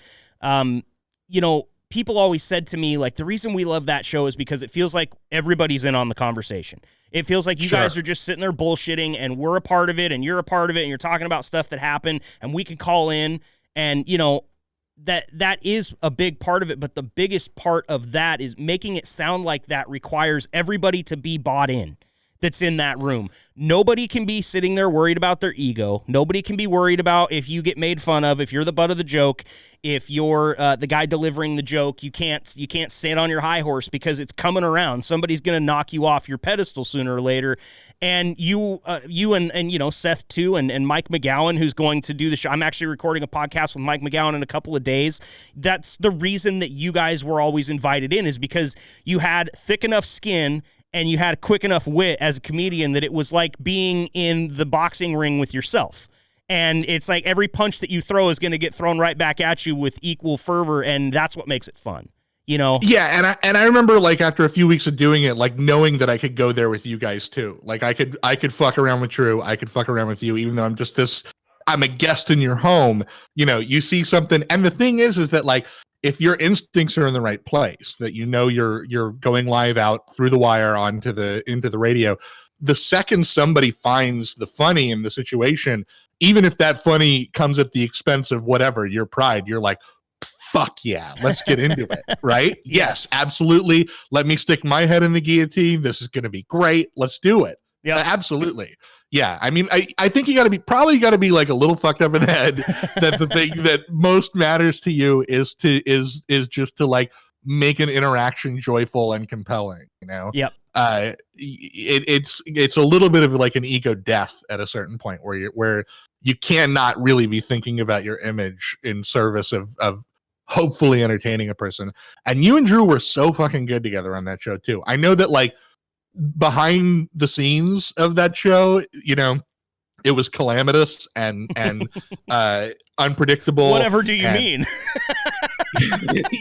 people always said to me, like, the reason we love that show is because it feels like everybody's in on the conversation. It feels like you guys are just sitting there bullshitting, and we're a part of it, and you're a part of it, and you're talking about stuff that happened, and we can call in, and, that is a big part of it. But the biggest part of that is making it sound like that requires everybody to be bought in that's in that room. Nobody can be sitting there worried about their ego. Nobody can be worried about if you get made fun of, if you're the butt of the joke, if you're the guy delivering the joke. You can't sit on your high horse, because it's coming around. Somebody's going to knock you off your pedestal sooner or later. And you and Seth too, and Mike McGowan, who's going to do the show. I'm actually recording a podcast with Mike McGowan in a couple of days. That's the reason that you guys were always invited in, is because you had thick enough skin and you had quick enough wit as a comedian that it was like being in the boxing ring with yourself. And it's like every punch that you throw is going to get thrown right back at you with equal fervor, and that's what makes it fun. Yeah, and I remember, like, after a few weeks of doing it, like, knowing that I could go there with you guys too. Like, I could fuck around with Drew, I could fuck around with you, even though I'm a guest in your home. You see something, and the thing is that, like, if your instincts are in the right place, that you're going live out through the wire into the radio, the second somebody finds the funny in the situation, even if that funny comes at the expense of whatever, your pride, you're like, fuck yeah, let's get into it, right? Yes, absolutely. Let me stick my head in the guillotine. This is going to be great. Let's do it. Yeah, absolutely. Yeah, I mean, I think you got to be like a little fucked up in the head that the thing that most matters to you is just to like make an interaction joyful and compelling. Yep. It's a little bit of like an ego death at a certain point where you cannot really be thinking about your image in service of hopefully entertaining a person. And you and Drew were so fucking good together on that show too. I know that like behind the scenes of that show, you know, it was calamitous and unpredictable. Whatever do you mean?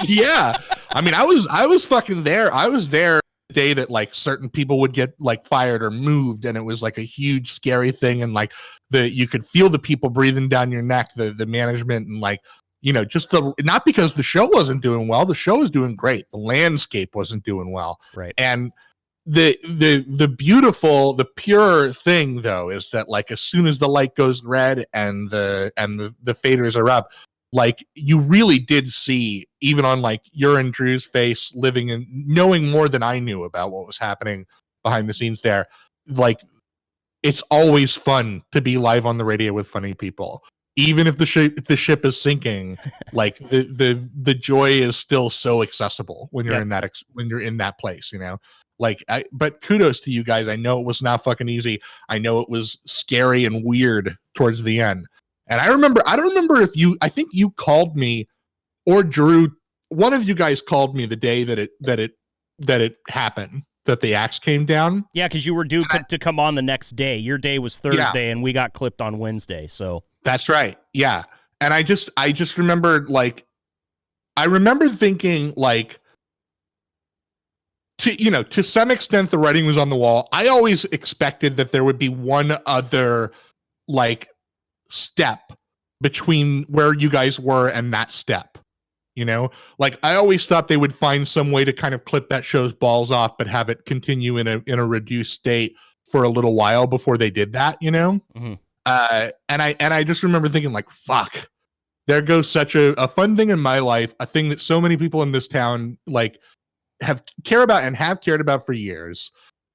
Yeah. I mean, I was fucking there. I was there the day that like certain people would get like fired or moved, and it was like a huge scary thing, and like you could feel the people breathing down your neck, the management, and like, you know, just not because the show wasn't doing well, the show was doing great. The landscape wasn't doing well. Right. And the beautiful, the pure thing though is that like as soon as the light goes red and the faders are up, like you really did see, even on like your and Drew's face, living and knowing more than I knew about what was happening behind the scenes there, like it's always fun to be live on the radio with funny people. Even if the ship is sinking, like the joy is still so accessible when you're in that place, you know. Like, but kudos to you guys. I know it was not fucking easy. I know it was scary and weird towards the end. And I don't remember if I think you called me or Drew. One of you guys called me the day that it happened, that the axe came down. Yeah, because you were due to come on the next day. Your day was Thursday, and we got clipped on Wednesday. So that's right. Yeah, and I just remembered, like, I remember thinking, like, to some extent, the writing was on the wall. I always expected that there would be one other, like, step between where you guys were and that step. You know, like I always thought they would find some way to kind of clip that show's balls off, but have it continue in a reduced state for a little while before they did that. You know, mm-hmm. And I just remember thinking, like, fuck, there goes such a fun thing in my life, a thing that so many people in this town like care about and have cared about for years,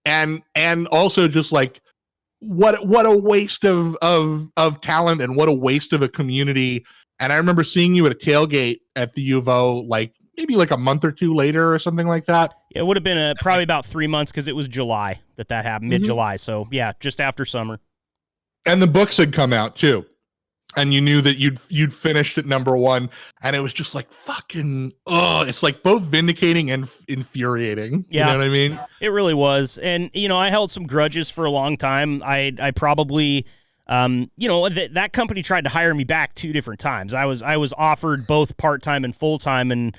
and also just like what a waste of talent, and what a waste of a community. And I remember seeing you at a tailgate at the U of O, like maybe like a month or two later or something like that. It would have been probably about 3 months, because it was July that happened, mid-July. So yeah, just after summer. And the books had come out too, and you knew that you'd finished at #1, and it was just like fucking it's like both vindicating and infuriating. Yeah, you know what I mean? It really was. And you know, I held some grudges for a long time. I probably you know, that company tried to hire me back 2 different times. I was offered both part-time and full-time, and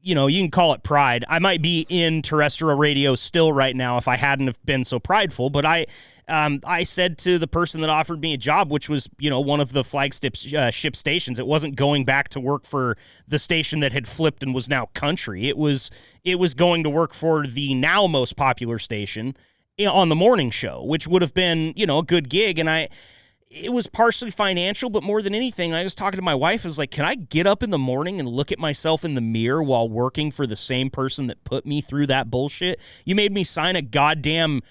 you know, you can call it pride. I might be in terrestrial radio still right now if I hadn't have been so prideful, but I said to the person that offered me a job, which was, you know, one of the flagship ship stations, it wasn't going back to work for the station that had flipped and was now country. It was going to work for the now most popular station on the morning show, which would have been, you know, a good gig. And it was partially financial, but more than anything, I was talking to my wife. I was like, can I get up in the morning and look at myself in the mirror while working for the same person that put me through that bullshit? You made me sign a goddamn,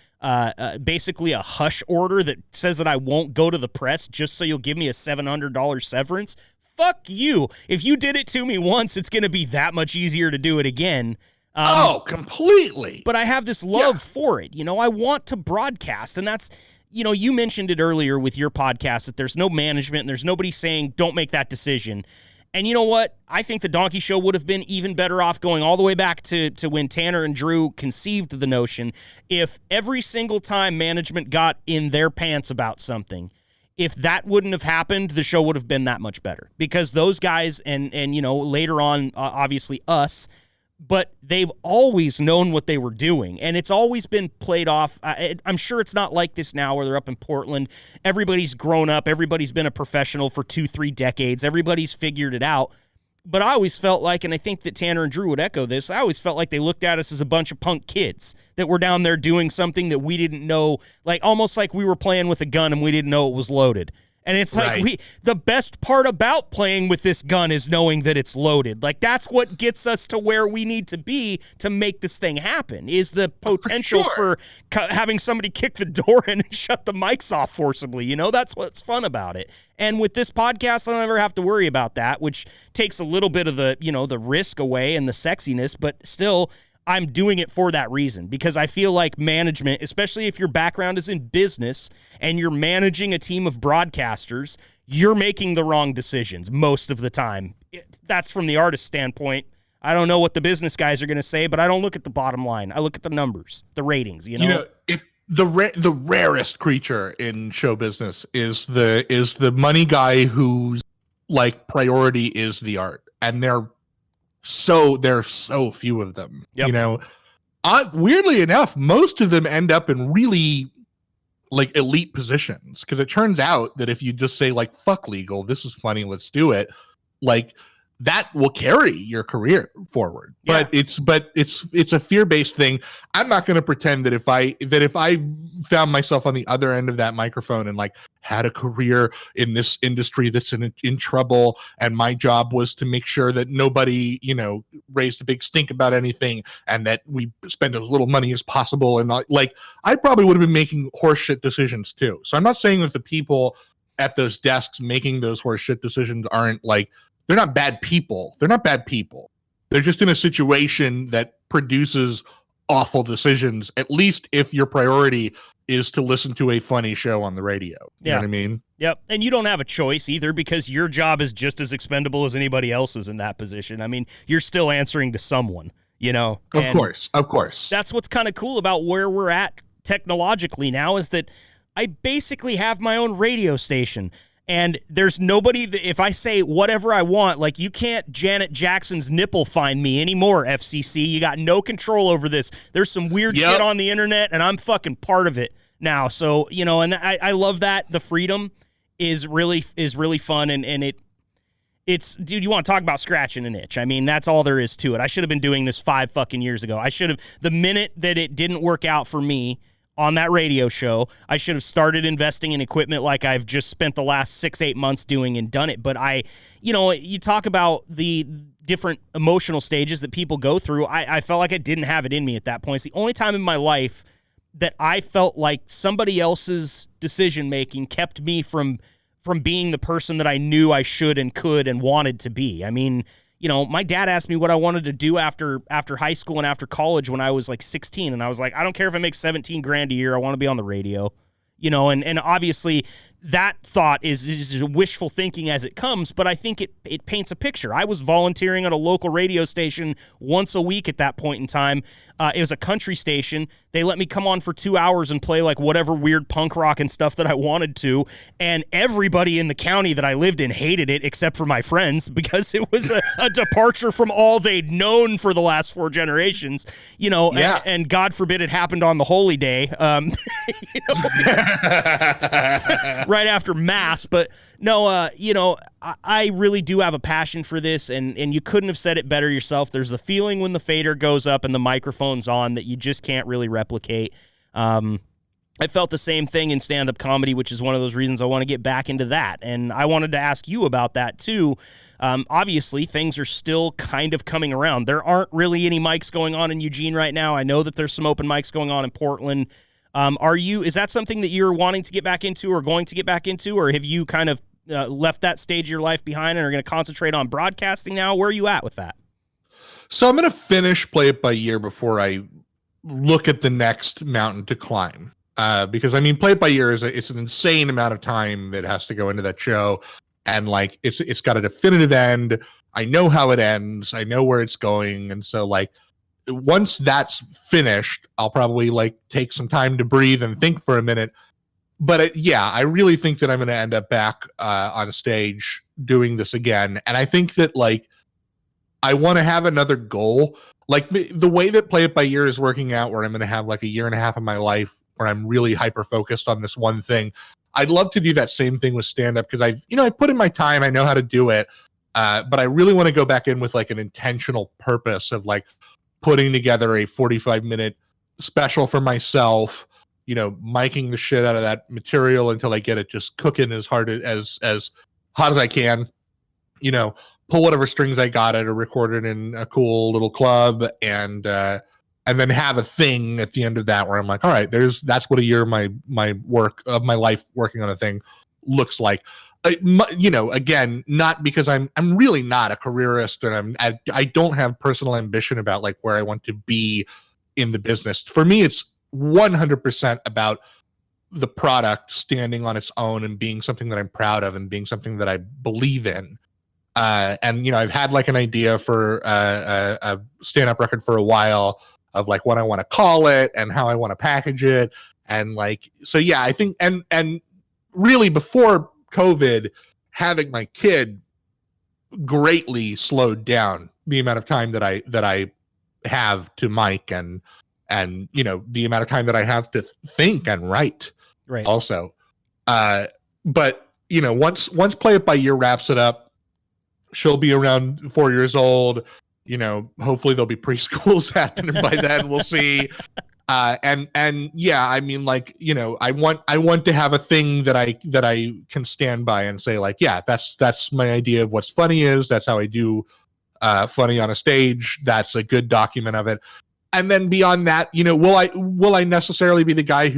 basically a hush order that says that I won't go to the press just so you'll give me a $700 severance. Fuck you. If you did it to me once, it's going to be that much easier to do it again. Completely. But I have this love for it. You know, I want to broadcast, and that's, you know, you mentioned it earlier with your podcast that there's no management and there's nobody saying don't make that decision. And you know what? I think the Donkey Show would have been even better off going all the way back to when Tanner and Drew conceived the notion. If every single time management got in their pants about something, if that wouldn't have happened, the show would have been that much better. Because those guys and you know, later on, obviously us, but they've always known what they were doing, and it's always been played off. I'm sure it's not like this now where they're up in Portland. Everybody's grown up. Everybody's been a professional for 2-3 decades. Everybody's figured it out. But I always felt like, and I think that Tanner and Drew would echo this, I always felt like they looked at us as a bunch of punk kids that were down there doing something that we didn't know, like almost like we were playing with a gun and we didn't know it was loaded. And it's like the best part about playing with this gun is knowing that it's loaded. Like that's what gets us to where we need to be to make this thing happen, is the potential for having somebody kick the door in and shut the mics off forcibly. You know, that's what's fun about it. And with this podcast, I don't ever have to worry about that, which takes a little bit of the, you know, the risk away and the sexiness, but still I'm doing it for that reason, because I feel like management, especially if your background is in business and you're managing a team of broadcasters, you're making the wrong decisions most of the time. That's from the artist standpoint. I don't know what the business guys are going to say, but I don't look at the bottom line. I look at the numbers, the ratings, you know? If the rarest creature in show business is the money guy whose like priority is the art, and there are so few of them. Yep. You know, weirdly enough, most of them end up in really like elite positions, because it turns out that if you just say like fuck legal, this is funny, let's do it, like that will carry your career forward. Yeah. But it's a fear-based thing. I'm not going to pretend that if I found myself on the other end of that microphone and like had a career in this industry that's in trouble, and my job was to make sure that nobody, you know, raised a big stink about anything, and that we spend as little money as possible, and like I probably would have been making horseshit decisions too. So I'm not saying that the people at those desks making those horseshit decisions aren't like, they're not bad people. They're not bad people. They're just in a situation that produces awful decisions, at least if your priority is to listen to a funny show on the radio. You know what I mean? Yep. And you don't have a choice either, because your job is just as expendable as anybody else's in that position. I mean, you're still answering to someone, you know? Of course. That's what's kind of cool about where we're at technologically now, is that I basically have my own radio station. And there's nobody that, if I say whatever I want, like, you can't Janet Jackson's nipple find me anymore, FCC. You got no control over this. There's some weird shit on the internet, and I'm fucking part of it now. So, you know, and I love that. The freedom is really fun, and it's, dude, you want to talk about scratching an itch. I mean, that's all there is to it. I should have been doing this 5 fucking years ago. I should have, the minute that it didn't work out for me on that radio show, I should have started investing in equipment like I've just spent the last 6-8 months doing and done it. But you know, you talk about the different emotional stages that people go through. I felt like I didn't have it in me at that point. It's the only time in my life that I felt like somebody else's decision-making kept me from being the person that I knew I should and could and wanted to be. I mean, you know, my dad asked me what I wanted to do after high school and after college when I was like 16. And I was like, I don't care if I make $17,000 a year. I want to be on the radio, you know, and obviously that thought is wishful thinking as it comes, but I think it paints a picture. I was volunteering at a local radio station once a week at that point in time. It was a country station. They let me come on for 2 hours and play like whatever weird punk rock and stuff that I wanted to. And everybody in the county that I lived in hated it except for my friends, because it was a departure from all they'd known for the last 4 generations, you know, and God forbid it happened on the holy day, you know, right after Mass. But no, you know, I really do have a passion for this, and you couldn't have said it better yourself. There's the feeling when the fader goes up and the microphone's on that you just can't really replicate. I felt the same thing in stand-up comedy, which is one of those reasons I want to get back into that. And I wanted to ask you about that too. Obviously, things are still kind of coming around. There aren't really any mics going on in Eugene right now. I know that there's some open mics going on in Portland. Is that something that you're wanting to get back into or going to get back into, or have you kind of left that stage of your life behind and are going to concentrate on broadcasting now? Where are you at with that? So I'm going to finish Play It By Year before I look at the next mountain to climb. Because I mean, Play It By Year it's an insane amount of time that has to go into that show, and like it's got a definitive end. I know how it ends. I know where it's going, and so like once that's finished, I'll probably like take some time to breathe and think for a minute. But I really think that I'm going to end up back on stage doing this again, and I think that like I want to have another goal. Like the way that Play It By Year is working out, where I'm going to have like a year and a half of my life where I'm really hyper focused on this one thing. I'd love to do that same thing with stand up, because I put in my time, I know how to do it. But I really want to go back in with like an intentional purpose of like putting together a 45-minute special for myself, you know, miking the shit out of that material until I get it just cooking as hard as hot as I can, you know, pull whatever strings I got it or record it in a cool little club, and then have a thing at the end of that where I'm like, all right, that's what a year of my life working on a thing looks like. you know, again, not because I'm really not a careerist, and I don't have personal ambition about like where I want to be in the business. For me, it's 100% about the product standing on its own and being something that I'm proud of and being something that I believe in. And you know, I've had like an idea for a stand-up record for a while of like what I want to call it and how I want to package it, and like, so yeah, I think and really before COVID, having my kid greatly slowed down the amount of time that I have to mic and you know, the amount of time that I have to think and write. Right. Also, but you know, once Play It By Year wraps it up, she'll be around 4 years old. You know, hopefully there'll be preschools happening by then. We'll see. And yeah, I mean, like, you know, I want to have a thing that I can stand by and say like, yeah, that's my idea of what's funny is. That's how I do funny on a stage. That's a good document of it. And then beyond that, you know, will I necessarily be the guy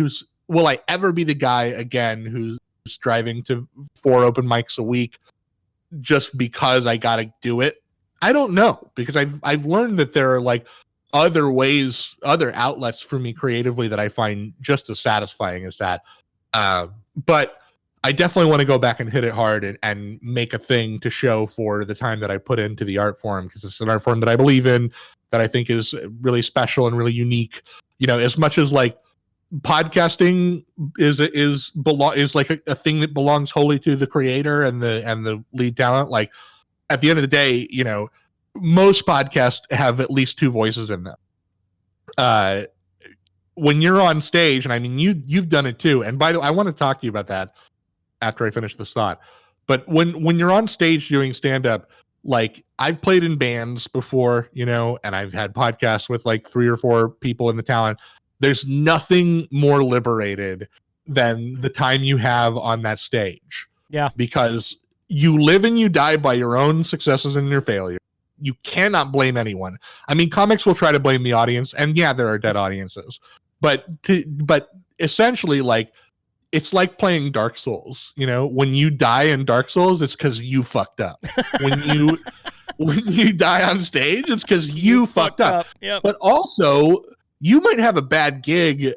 will I ever be the guy again who's driving to 4 open mics a week just because I got to do it? I don't know, because I've learned that there are like other ways, other outlets for me creatively that I find just as satisfying as that. But I definitely want to go back and hit it hard and make a thing to show for the time that I put into the art form, because it's an art form that I believe in, that I think is really special and really unique. You know, as much as like podcasting is like a thing that belongs wholly to the creator and the lead talent. Like at the end of the day, you know, most podcasts have at least 2 voices in them. When you're on stage, and I mean you've done it too. And by the way, I want to talk to you about that after I finish this thought. But when you're on stage doing stand-up, like I've played in bands before, you know, and I've had podcasts with like 3 or 4 people in the talent. There's nothing more liberated than the time you have on that stage. Yeah. Because you live and you die by your own successes and your failures. You cannot blame anyone. I mean, comics will try to blame the audience, and yeah, there are dead audiences. But essentially, like, it's like playing Dark Souls. You know, when you die in Dark Souls, it's because you fucked up. When you die on stage, it's because you fucked up. Yep. But also, you might have a bad gig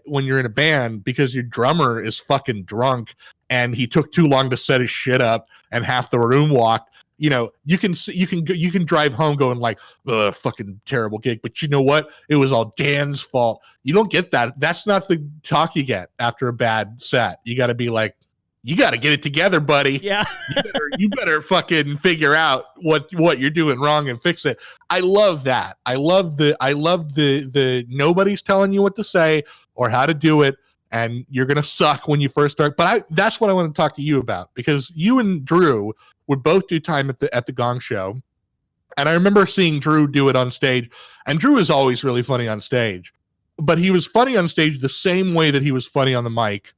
when you're in a band because your drummer is fucking drunk and he took too long to set his shit up and half the room walked. You know, you can drive home going like, fucking terrible gig. But you know what? It was all Dan's fault. You don't get that. That's not the talk you get after a bad set. You got to be like, you got to get it together, buddy. Yeah. you better fucking figure out what you're doing wrong and fix it. I love that. I love the nobody's telling you what to say or how to do it, and you're gonna suck when you first start. But that's what I want to talk to you about, because you and Drew would both do time at the Gong Show, and I remember seeing Drew do it on stage. And Drew is always really funny on stage, but he was funny on stage the same way that he was funny on the mic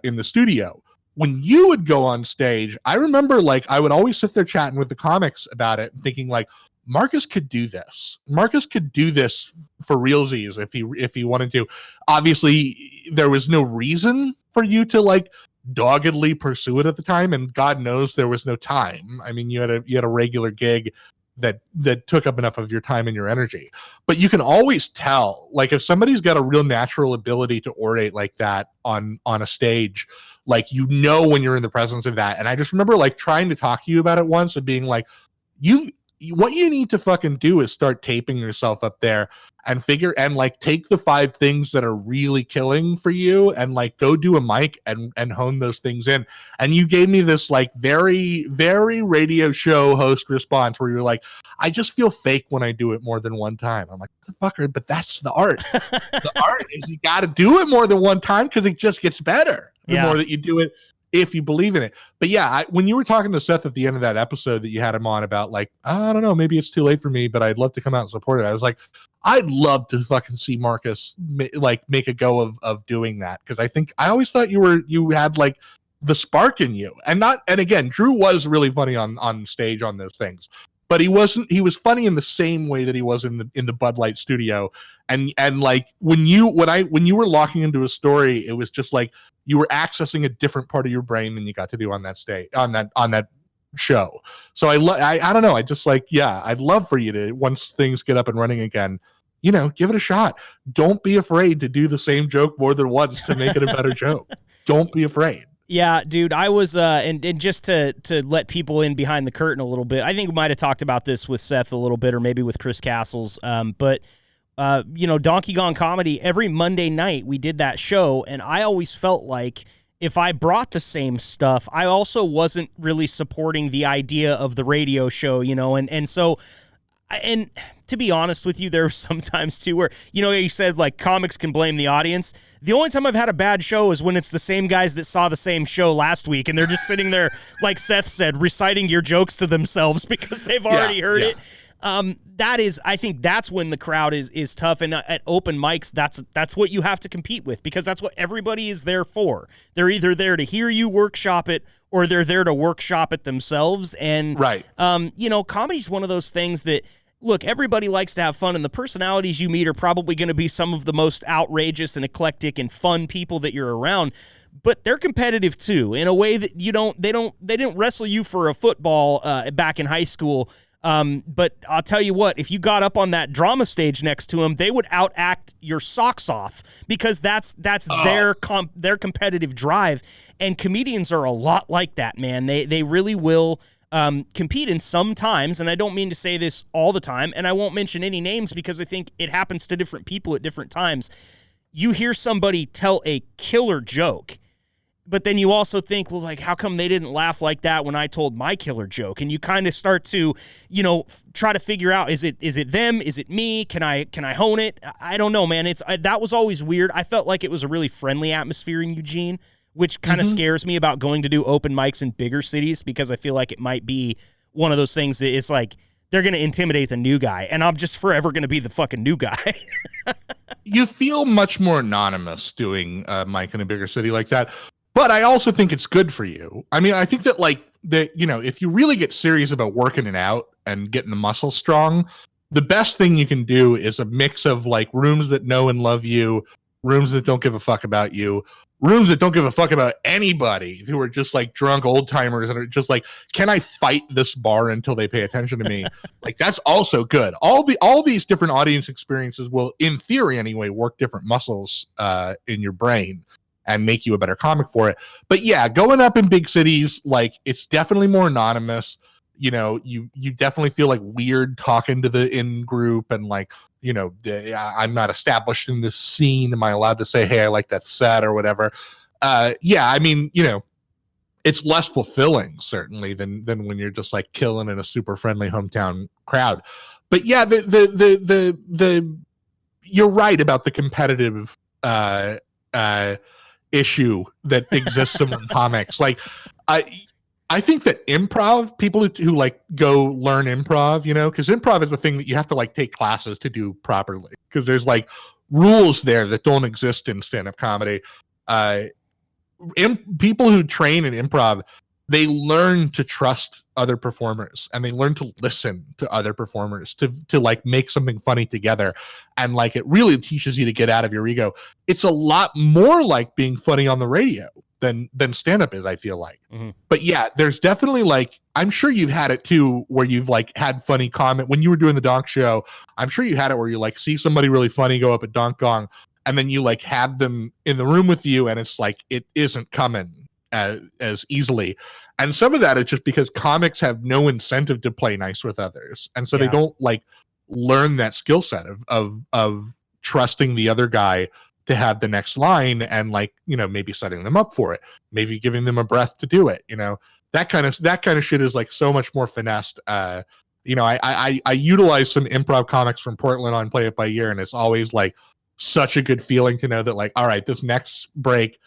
in the studio. When you would go on stage, I remember like I would always sit there chatting with the comics about it and thinking like, Marcus could do this. Marcus could do this for realsies if he wanted to. Obviously, there was no reason for you to like doggedly pursue it at the time, and God knows there was no time. I mean, you had a regular gig that took up enough of your time and your energy. But you can always tell, like, if somebody's got a real natural ability to orate like that on a stage, like, you know when you're in the presence of that. And I just remember like trying to talk to you about it once and being like, what you need to fucking do is start taping yourself up there and like take the 5 things that are really killing for you and like go do a mic and hone those things in. And you gave me this like very, very radio show host response where you're like, I just feel fake when I do it more than one time. I'm like, fucker, but that's the art. The art is you got to do it more than one time because it just gets better the more that you do it, if you believe in it. But yeah, when you were talking to Seth at the end of that episode that you had him on about like, I don't know, maybe it's too late for me, but I'd love to come out and support it. I was like, I'd love to fucking see Marcus make a go of doing that. Cause I always thought you had like the spark in you, and again, Drew was really funny on stage on those things, but he was funny in the same way that he was in the Bud Light studio. And like when you were locking into a story, it was just like, you were accessing a different part of your brain than you got to do on that show. So I don't know. I just like, yeah, I'd love for you to, once things get up and running again, give it a shot. Don't be afraid to do the same joke more than once to make it a better joke. Don't be afraid. Yeah, dude, I was, and just to let people in behind the curtain a little bit, I think we might have talked about this with Seth a little bit, or maybe with Chris Castles, but Donkey Kong Comedy, every Monday night we did that show, and I always felt like if I brought the same stuff, I also wasn't really supporting the idea of the radio show, and so, and to be honest with you, there were some times too where, you said like comics can blame the audience. The only time I've had a bad show is when it's the same guys that saw the same show last week, and they're just sitting there, like Seth said, reciting your jokes to themselves because they've already heard it. I think that's when the crowd is tough, and at open mics, that's what you have to compete with, because that's what everybody is there for. They're either there to hear you workshop it, or they're there to workshop it themselves. And right, comedy's one of those things that, look, everybody likes to have fun, and the personalities you meet are probably going to be some of the most outrageous and eclectic and fun people that you're around. But they're competitive too, in a way that they didn't wrestle you for a football back in high school. But I'll tell you what, if you got up on that drama stage next to them, they would outact your socks off, because that's their competitive drive. And comedians are a lot like that, man. They really will compete in sometimes, and I don't mean to say this all the time, and I won't mention any names because I think it happens to different people at different times. You hear somebody tell a killer joke, but then you also think, well, like, how come they didn't laugh like that when I told my killer joke? And you kind of start to, try to figure out, is it them? Is it me? Can I hone it? I don't know, man. That was always weird. I felt like it was a really friendly atmosphere in Eugene, which kind of scares me about going to do open mics in bigger cities, because I feel like it might be one of those things that it's like they're going to intimidate the new guy, and I'm just forever going to be the fucking new guy. You feel much more anonymous doing a mic in a bigger city like that. But I also think it's good for you. I mean, I think that if you really get serious about working it out and getting the muscles strong, the best thing you can do is a mix of like rooms that know and love you, rooms that don't give a fuck about you, rooms that don't give a fuck about anybody, who are just like drunk old timers and are just like, can I fight this bar until they pay attention to me? Like, that's also good. All these different audience experiences will, in theory anyway, work different muscles in your brain and make you a better comic for it. But yeah, going up in big cities, like, it's definitely more anonymous. You definitely feel like weird talking to the in group, and like, I'm not established in this scene. Am I allowed to say, hey, I like that set or whatever? Yeah, I mean, it's less fulfilling certainly than when you're just like killing in a super friendly hometown crowd. But yeah, the you're right about the competitive issue that exists among comics. Like, I think that improv, people who like go learn improv, because improv is the thing that you have to like take classes to do properly, because there's like rules there that don't exist in stand-up comedy. People who train in improv, they learn to trust other performers, and they learn to listen to other performers to like make something funny together. And like, it really teaches you to get out of your ego. It's a lot more like being funny on the radio than stand-up is, I feel like. Mm-hmm. But yeah, there's definitely like, I'm sure you've had it too, where you've like had funny comment when you were doing the Donk show. I'm sure you had it where you like see somebody really funny go up at Donk Gong, and then you like have them in the room with you, and it's like, it isn't coming as easily. And some of that is just because comics have no incentive to play nice with others, and so they don't like learn that skill set of trusting the other guy to have the next line, and like, maybe setting them up for it, maybe giving them a breath to do it. That kind of shit is like so much more finessed. I utilize some improv comics from Portland on Play It By Ear, and it's always like such a good feeling to know that like, all right, this next break,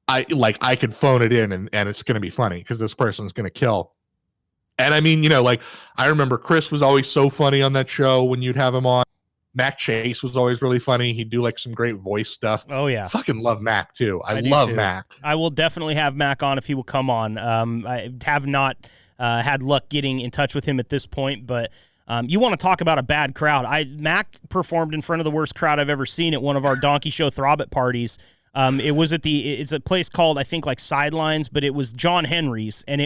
I could phone it in, and it's going to be funny because this person's going to kill. And I mean, like, I remember Chris was always so funny on that show when you'd have him on. Mac Chase was always really funny. He'd do like some great voice stuff. Oh yeah. Fucking love Mac too. I love too. Mac. I will definitely have Mac on if he will come on. I have not had luck getting in touch with him at this point, but you want to talk about a bad crowd. Mac performed in front of the worst crowd I've ever seen at one of our Donkey Show Throbbit parties. It was it's a place called, I think, like Sidelines, but it was John Henry's, and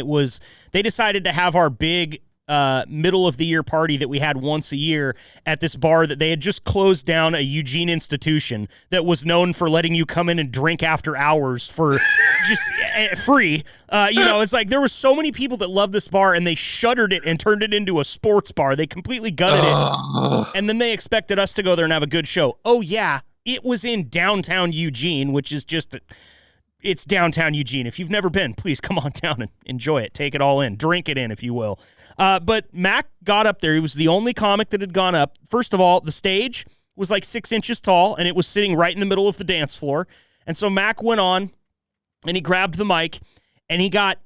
they decided to have our big middle of the year party that we had once a year at this bar that they had just closed down, a Eugene institution that was known for letting you come in and drink after hours for just free. It's like there were so many people that loved this bar, and they shuttered it and turned it into a sports bar. They completely gutted it, and then they expected us to go there and have a good show. Oh yeah, it was in downtown Eugene, which is it's downtown Eugene. If you've never been, please come on down and enjoy it. Take it all in. Drink it in, if you will. But Mac got up there. He was the only comic that had gone up. First of all, the stage was like 6 inches tall, and it was sitting right in the middle of the dance floor. And so Mac went on, and he grabbed the mic, and he got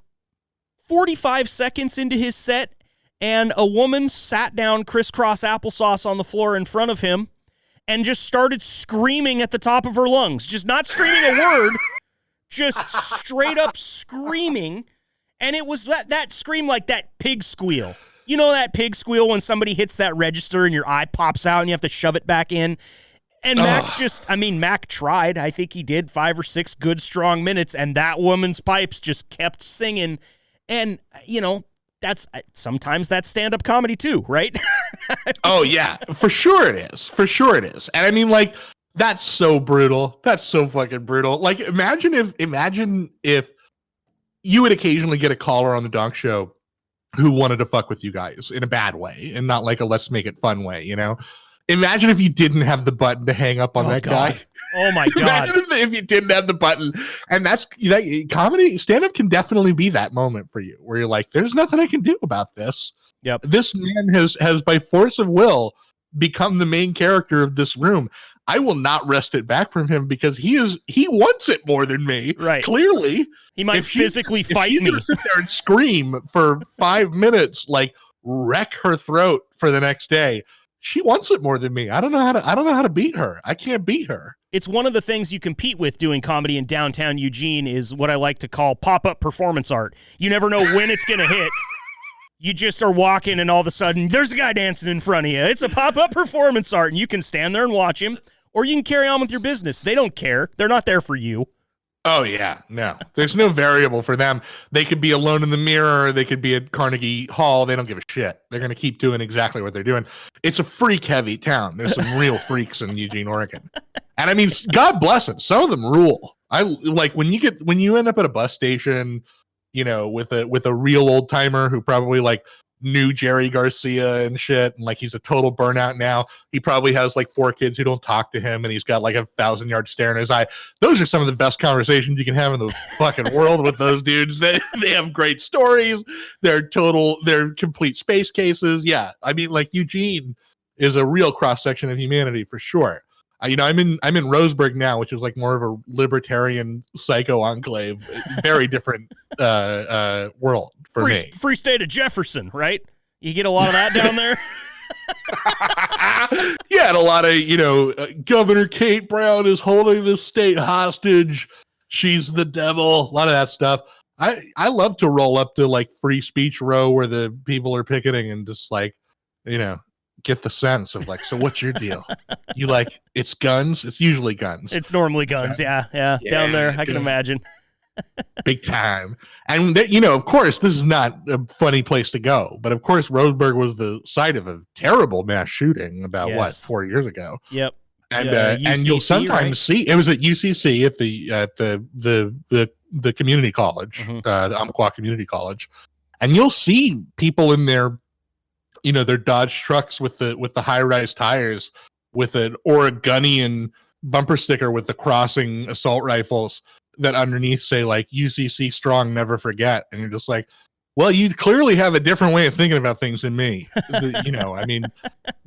45 seconds into his set, and a woman sat down crisscross applesauce on the floor in front of him and just started screaming at the top of her lungs. Just not screaming a word, just straight up screaming. And it was that scream, like that pig squeal. You know that pig squeal when somebody hits that register and your eye pops out and you have to shove it back in? And Mac tried. I think he did 5 or 6 good, strong minutes, and that woman's pipes just kept singing. And, sometimes that's stand-up comedy too, right? Oh, yeah. For sure it is. For sure it is. And I mean, like, that's so brutal. That's so fucking brutal. Like, imagine if you would occasionally get a caller on the Donk Show who wanted to fuck with you guys in a bad way and not like a let's make it fun way, you know? Imagine if you didn't have the button to hang up on that guy. Oh my God. Imagine if you didn't have the button. And that's comedy, stand-up can definitely be that moment for you where you're like, there's nothing I can do about this. Yep. This man has by force of will become the main character of this room. I will not wrest it back from him because he wants it more than me. Right. Clearly. He might physically fight me. If sit there and scream for 5 minutes, like wreck her throat for the next day, she wants it more than me. I don't know how to beat her. I can't beat her. It's one of the things you compete with doing comedy in downtown Eugene is what I like to call pop-up performance art. You never know when it's going to hit. You just are walking and all of a sudden there's a guy dancing in front of you. It's a pop-up performance art and you can stand there and watch him or you can carry on with your business. They don't care. They're not there for you. Oh, yeah. No, there's no variable for them. They could be alone in the mirror. They could be at Carnegie Hall. They don't give a shit. They're going to keep doing exactly what they're doing. It's a freak heavy town. There's some real freaks in Eugene, Oregon. And I mean, God bless it. Some of them rule. I like when you end up at a bus station, you know, with a real old timer who probably like knew Jerry Garcia and shit, and like he's a total burnout now. He probably has like 4 kids who don't talk to him, and he's got like a 1,000-yard stare in his eye. Those are some of the best conversations you can have in the fucking world with those dudes. They have great stories. They're complete space cases. Yeah, I mean, like Eugene is a real cross section of humanity for sure. I'm in Roseburg now, which is like more of a libertarian psycho enclave. Very different world for me. Free state of Jefferson, right? You get a lot of that down there. Yeah, and a lot of Governor Kate Brown is holding the state hostage. She's the devil. A lot of that stuff. I love to roll up to like Free Speech Row where the people are picketing and just like get the sense of like, so what's your deal? You like, it's guns? It's usually guns. It's normally guns. Yeah. Down there, I can imagine. Big time. And of course, this is not a funny place to go, but of course, Roseburg was the site of a terrible mass shooting about 4 years ago. Yep. And UCC, and you'll sometimes see it was at UCC at the community college, the Umpqua Community College, and you'll see people in their their Dodge trucks with the high-rise tires with an Oregonian bumper sticker with the crossing assault rifles that underneath say like UCC strong, never forget. And you're just like, well, you clearly have a different way of thinking about things than me. I mean,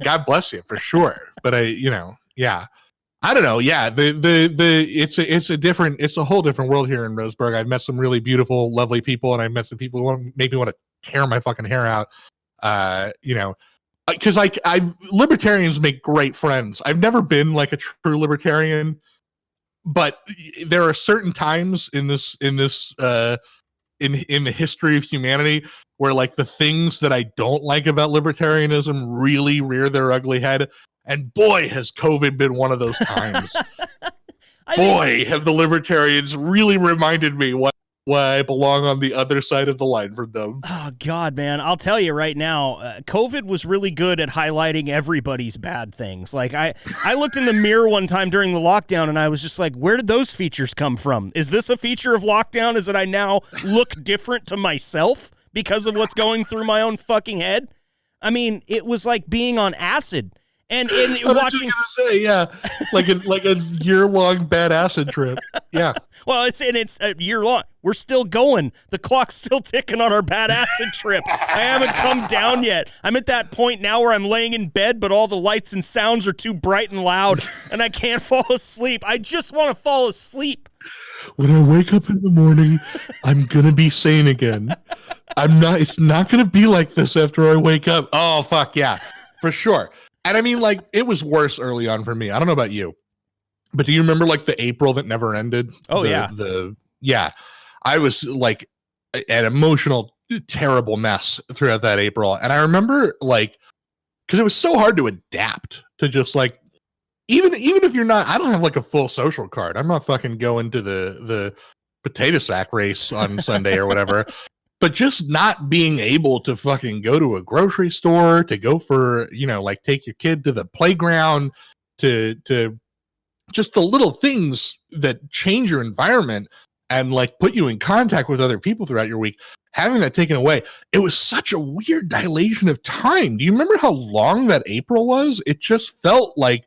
God bless you for sure. But yeah. I don't know. Yeah. It's a whole different world here in Roseburg. I've met some really beautiful, lovely people, and I've met some people who make me want to tear my fucking hair out. Because libertarians make great friends. I've never been like a true libertarian, but there are certain times in the history of humanity where like the things that I don't like about libertarianism really rear their ugly head. And boy, has COVID been one of those times. Boy, have the libertarians really reminded me why I belong on the other side of the line from them. Oh, God, man. I'll tell you right now, COVID was really good at highlighting everybody's bad things. Like, I looked in the mirror one time during the lockdown, and I was just like, where did those features come from? Is this a feature of lockdown? Is that I now look different to myself because of what's going through my own fucking head? I mean, it was like being on acid. And watching, say, yeah, like a year-long bad acid trip. Yeah. Well, it's a year long. We're still going. The clock's still ticking on our bad acid trip. I haven't come down yet. I'm at that point now where I'm laying in bed, but all the lights and sounds are too bright and loud, and I can't fall asleep. I just want to fall asleep. When I wake up in the morning, I'm gonna be sane again. It's not gonna be like this after I wake up. Oh fuck yeah, for sure. And I mean, like, it was worse early on for me. I don't know about you, but do you remember like the April that never ended? Oh, yeah. I was like an emotional, terrible mess throughout that April. And I remember like, because it was so hard to adapt to just like, even if you're not, I don't have like a full social card. I'm not fucking going to the potato sack race on Sunday or whatever. But just not being able to fucking go to a grocery store, to go for, like take your kid to the playground, to just the little things that change your environment and like put you in contact with other people throughout your week, having that taken away, it was such a weird dilation of time. Do you remember how long that April was? It just felt like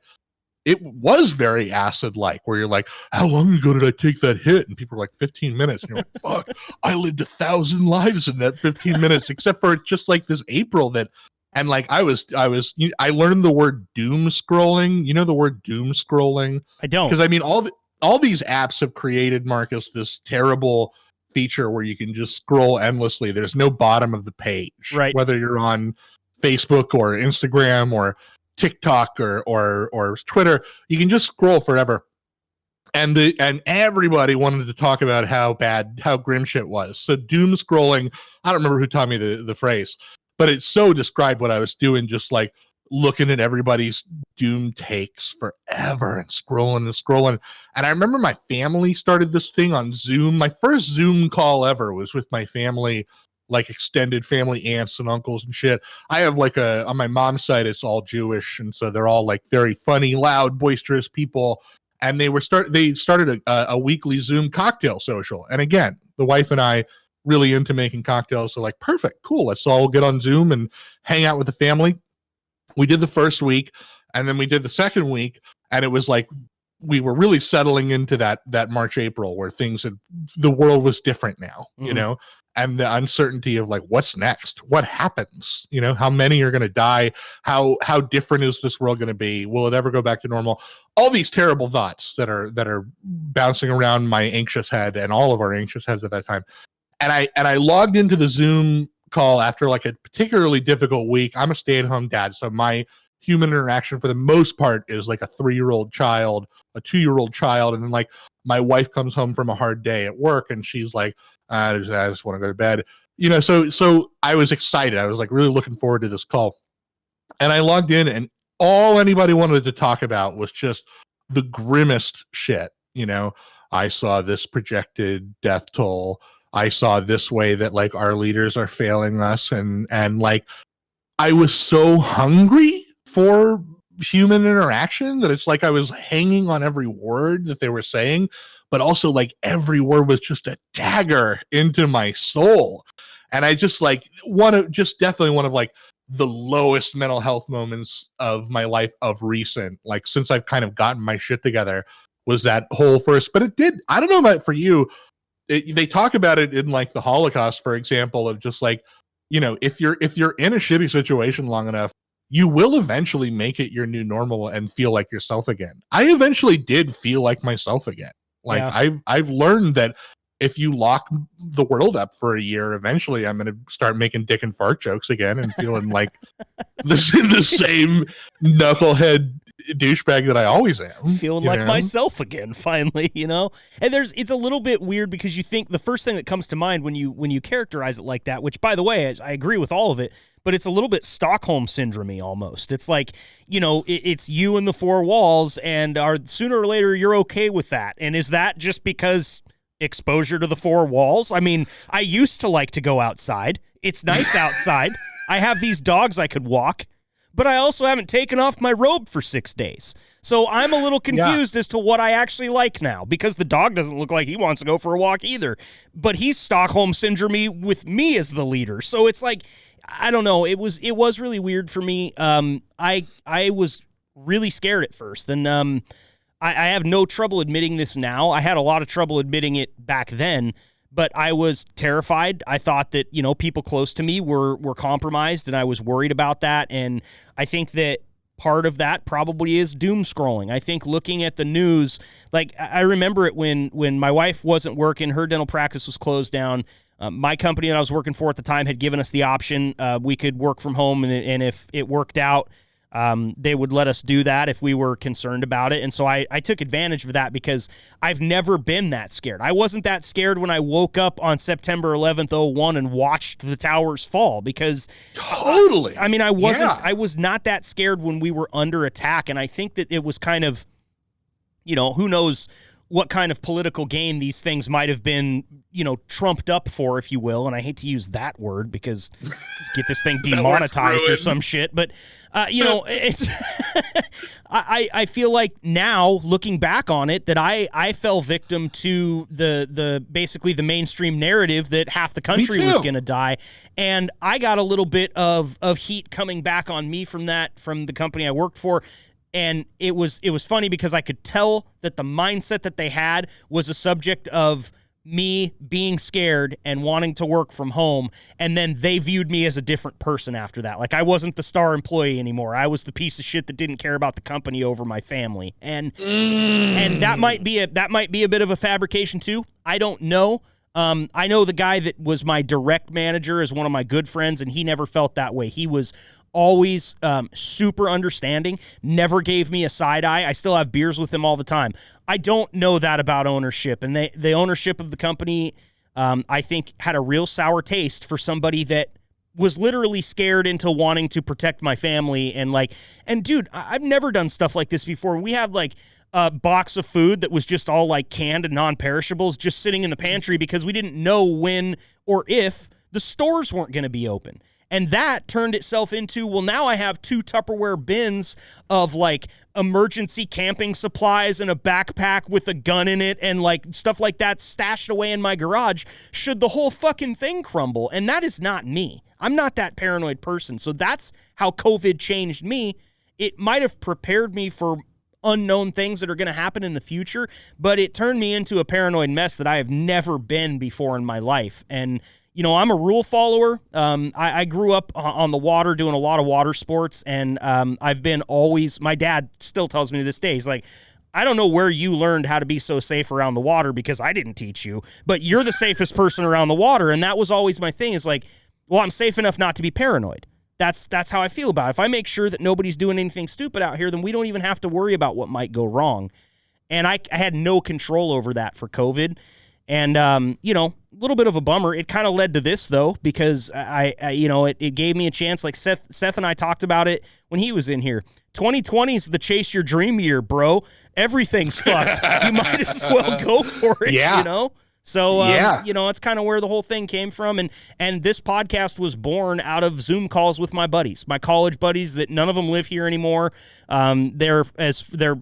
it was very acid-like, where you're like, how long ago did I take that hit? And people are like, 15 minutes. And you're like, fuck, I lived 1,000 lives in that 15 minutes, except for it's just like this April that, and like I learned the word doom scrolling. You know the word doom scrolling? I don't. Because I mean, all these apps have created, Marcus, this terrible feature where you can just scroll endlessly. There's no bottom of the page. Right. Whether you're on Facebook or Instagram or TikTok or Twitter, you can just scroll forever. And everybody wanted to talk about how grim shit was. So doom scrolling, I don't remember who taught me the phrase, but it so described what I was doing, just like looking at everybody's doom takes forever and scrolling. And I remember my family started this thing on Zoom. My first Zoom call ever was with my family, like extended family, aunts and uncles and shit. I have like on my mom's side, it's all Jewish. And so they're all like very funny, loud, boisterous people. And they started a weekly Zoom cocktail social. And again, the wife and I really into making cocktails. So like, perfect, cool. Let's all get on Zoom and hang out with the family. We did the first week and then we did the second week. And it was like, we were really settling into that March, April, where the world was different now, you know? And the uncertainty of like, what's next? What happens? How many are going to die? How different is this world going to be? Will it ever go back to normal? All these terrible thoughts that are bouncing around my anxious head and all of our anxious heads at that time. And I logged into the Zoom call after like a particularly difficult week. I'm a stay-at-home dad, so my human interaction for the most part is like a 3-year-old child, a 2-year-old child, and then like my wife comes home from a hard day at work and she's like, I just want to go to bed. So I was excited. I was like really looking forward to this call. And I logged in and all anybody wanted to talk about was just the grimmest shit. I saw this projected death toll. I saw this way that like our leaders are failing us. And like, I was so hungry for human interaction that it's like I was hanging on every word that they were saying, but also like every word was just a dagger into my soul. And I just like definitely one of like the lowest mental health moments of my life of recent, like since I've kind of gotten my shit together, was that whole first. But it did, I don't know about for you, they talk about it in like the Holocaust, for example, of just like, if you're in a shitty situation long enough, you will eventually make it your new normal and feel like yourself again. I eventually did feel like myself again. Like yeah. I've learned that if you lock the world up for a year, eventually I'm going to start making dick and fart jokes again and feeling like the same knucklehead douchebag that I always am. Feeling like myself again, finally, And it's a little bit weird because you think the first thing that comes to mind when you characterize it like that, which by the way, I agree with all of it, but it's a little bit Stockholm syndrome-y almost. It's like, it's you in the four walls, and sooner or later you're okay with that. And is that just because exposure to the four walls? I mean, I used to like to go outside. It's nice outside. I have these dogs I could walk, but I also haven't taken off my robe for 6 days. So I'm a little confused as to what I actually like now, because the dog doesn't look like he wants to go for a walk either. But he's Stockholm syndrome-y with me as the leader. So it's like, I don't know. It was really weird for me. I was really scared at first, and I have no trouble admitting this now. I had a lot of trouble admitting it back then, but I was terrified. I thought that people close to me were compromised, and I was worried about that. And I think that part of that probably is doom scrolling. I think looking at the news, like I remember it when my wife wasn't working, her dental practice was closed down. My company that I was working for at the time had given us the option. We could work from home, and if it worked out, they would let us do that if we were concerned about it. And so I took advantage of that because I've never been that scared. I wasn't that scared when I woke up on September 11th, 2001 and watched the towers fall, because totally. I mean, I was not that scared when we were under attack. And I think that it was kind of, who knows what kind of political gain these things might have been, trumped up for, if you will. And I hate to use that word because get this thing demonetized or some shit. But, it's I feel like now, looking back on it, that I fell victim to the basically the mainstream narrative that half the country was going to die. And I got a little bit of heat coming back on me from the company I worked for. And it was funny because I could tell that the mindset that they had was a subject of me being scared and wanting to work from home. And then they viewed me as a different person after that. Like I wasn't the star employee anymore. I was the piece of shit that didn't care about the company over my family. And that might be a bit of a fabrication too. I don't know. I know the guy that was my direct manager is one of my good friends, and he never felt that way. He was always super understanding, never gave me a side eye. I still have beers with him all the time. I don't know that about ownership, and the ownership of the company, I think, had a real sour taste for somebody that was literally scared into wanting to protect my family. And dude, I've never done stuff like this before. We had like a box of food that was just all like canned and non-perishables just sitting in the pantry because we didn't know when or if the stores weren't going to be open. And that turned itself into, well, now I have 2 Tupperware bins of like emergency camping supplies and a backpack with a gun in it and like stuff like that stashed away in my garage should the whole fucking thing crumble. And that is not me. I'm not that paranoid person. So that's how COVID changed me. It might have prepared me for unknown things that are going to happen in the future, but it turned me into a paranoid mess that I have never been before in my life. And I'm a rule follower. I grew up on the water doing a lot of water sports, and I've been always, my dad still tells me to this day, he's like, I don't know where you learned how to be so safe around the water because I didn't teach you, but you're the safest person around the water. And that was always my thing, is like, well, I'm safe enough not to be paranoid. That's how I feel about it. If I make sure that nobody's doing anything stupid out here, then we don't even have to worry about what might go wrong. And I had no control over that for COVID. And, a little bit of a bummer. It kind of led to this, though, because it gave me a chance. Like Seth and I talked about it when he was in here. 2020 is the chase your dream year, bro. Everything's fucked. You might as well go for it, So, it's kind of where the whole thing came from. And this podcast was born out of Zoom calls with my buddies, my college buddies that none of them live here anymore. They're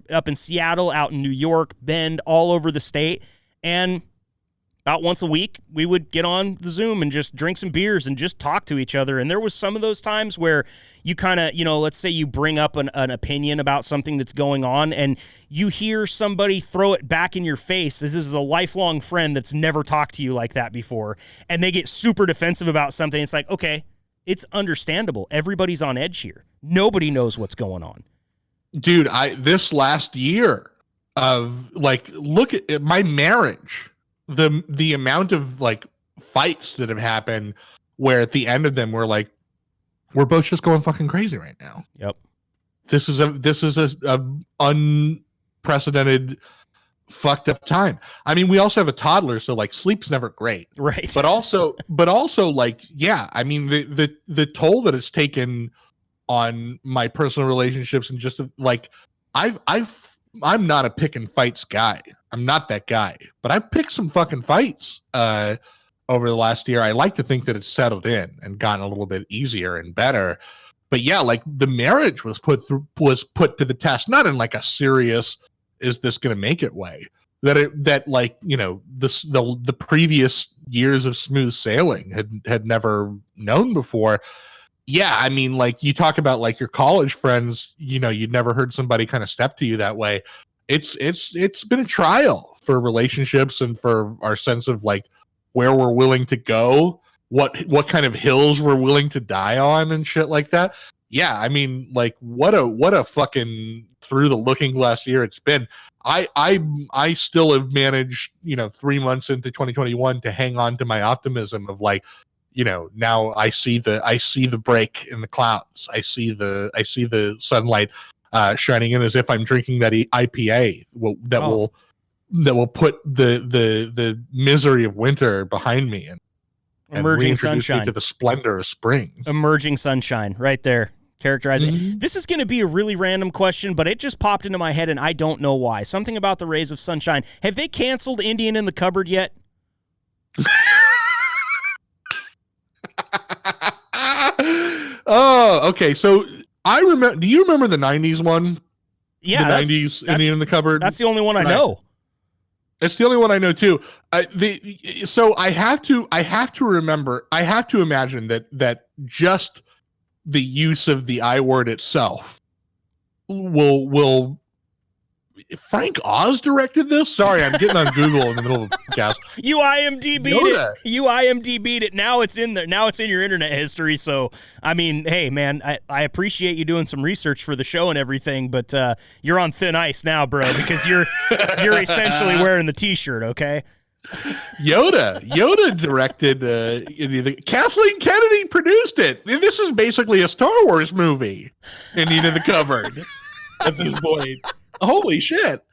up in Seattle, out in New York, Bend, all over the state. And about once a week, we would get on the Zoom and just drink some beers and just talk to each other. And there was some of those times where you kind of, let's say you bring up an opinion about something that's going on and you hear somebody throw it back in your face. This is a lifelong friend that's never talked to you like that before. And they get super defensive about something. It's like, okay, it's understandable. Everybody's on edge here. Nobody knows what's going on. Dude, this last year of like, look at my marriage. The amount of like fights that have happened where at the end of them we're like, we're both just going fucking crazy right now. Yep. this is a unprecedented fucked up time. I mean, we also have a toddler, so like sleep's never great, right? But also like, yeah, I mean, the toll that it's taken on my personal relationships, and just like I'm not a pick and fights guy. I'm not that guy, but I picked some fucking fights over the last year. I like to think that it's settled in and gotten a little bit easier and better. But yeah, like the marriage was put to the test, not in like a serious, is this going to make it way, that like, you know, the previous years of smooth sailing had never known before. Yeah, I mean, like you talk about like your college friends, you know, you'd never heard somebody kind of step to you that way. It's been a trial for relationships and for our sense of like where we're willing to go, what kind of hills we're willing to die on and shit like that. Yeah, I mean, like what a fucking through the looking glass year it's been. I still have managed, you know, 3 months into 2021 to hang on to my optimism of like, you know, now I see the break in the clouds. I see the sunlight shining in as if I'm drinking that IPA that will put the misery of winter behind me and emerging sunshine me to the splendor of spring. Emerging sunshine, right there. Characterize it. Mm-hmm. This is going to be a really random question, but it just popped into my head, and I don't know why. Something about the rays of sunshine. Have they canceled Indian in the Cupboard yet? Oh, okay. So I remember. Do you remember the '90s one? Yeah, the '90s Indian in the Cupboard. That's the only one I know. It's the only one I know too. So I have to remember. I have to imagine that just the use of the I word itself will. Frank Oz directed this? Sorry, I'm getting on Google in the middle of the podcast. You IMDb'd it. You IMDb'd it. Now it's in there. Now it's in your internet history. So, I mean, hey, man, I appreciate you doing some research for the show and everything, but you're on thin ice now, bro, because you're essentially wearing the T-shirt, okay? Yoda directed Kathleen Kennedy produced it. This is basically a Star Wars movie. Indian in the Cupboard at this point. Holy shit.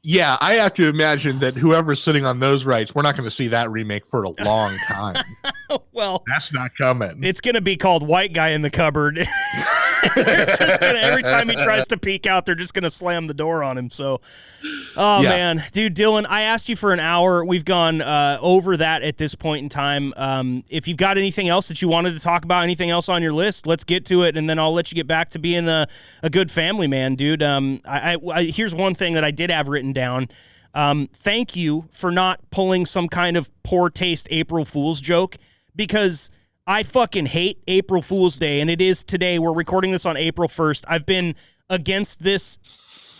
Yeah, I have to imagine that whoever's sitting on those rights, we're not going to see that remake for a long time. Well, that's not coming. It's going to be called White Guy in the Cupboard. Every time he tries to peek out, they're just going to slam the door on him. So, man, dude, Dillon, I asked you for an hour. We've gone over that at this point in time. If you've got anything else that you wanted to talk about, anything else on your list, let's get to it, and then I'll let you get back to being a good family man, dude. Here's one thing that I did have written down. Thank you for not pulling some kind of poor taste April Fool's joke, because I fucking hate April Fool's Day, and it is today. We're recording this on April 1st. I've been against this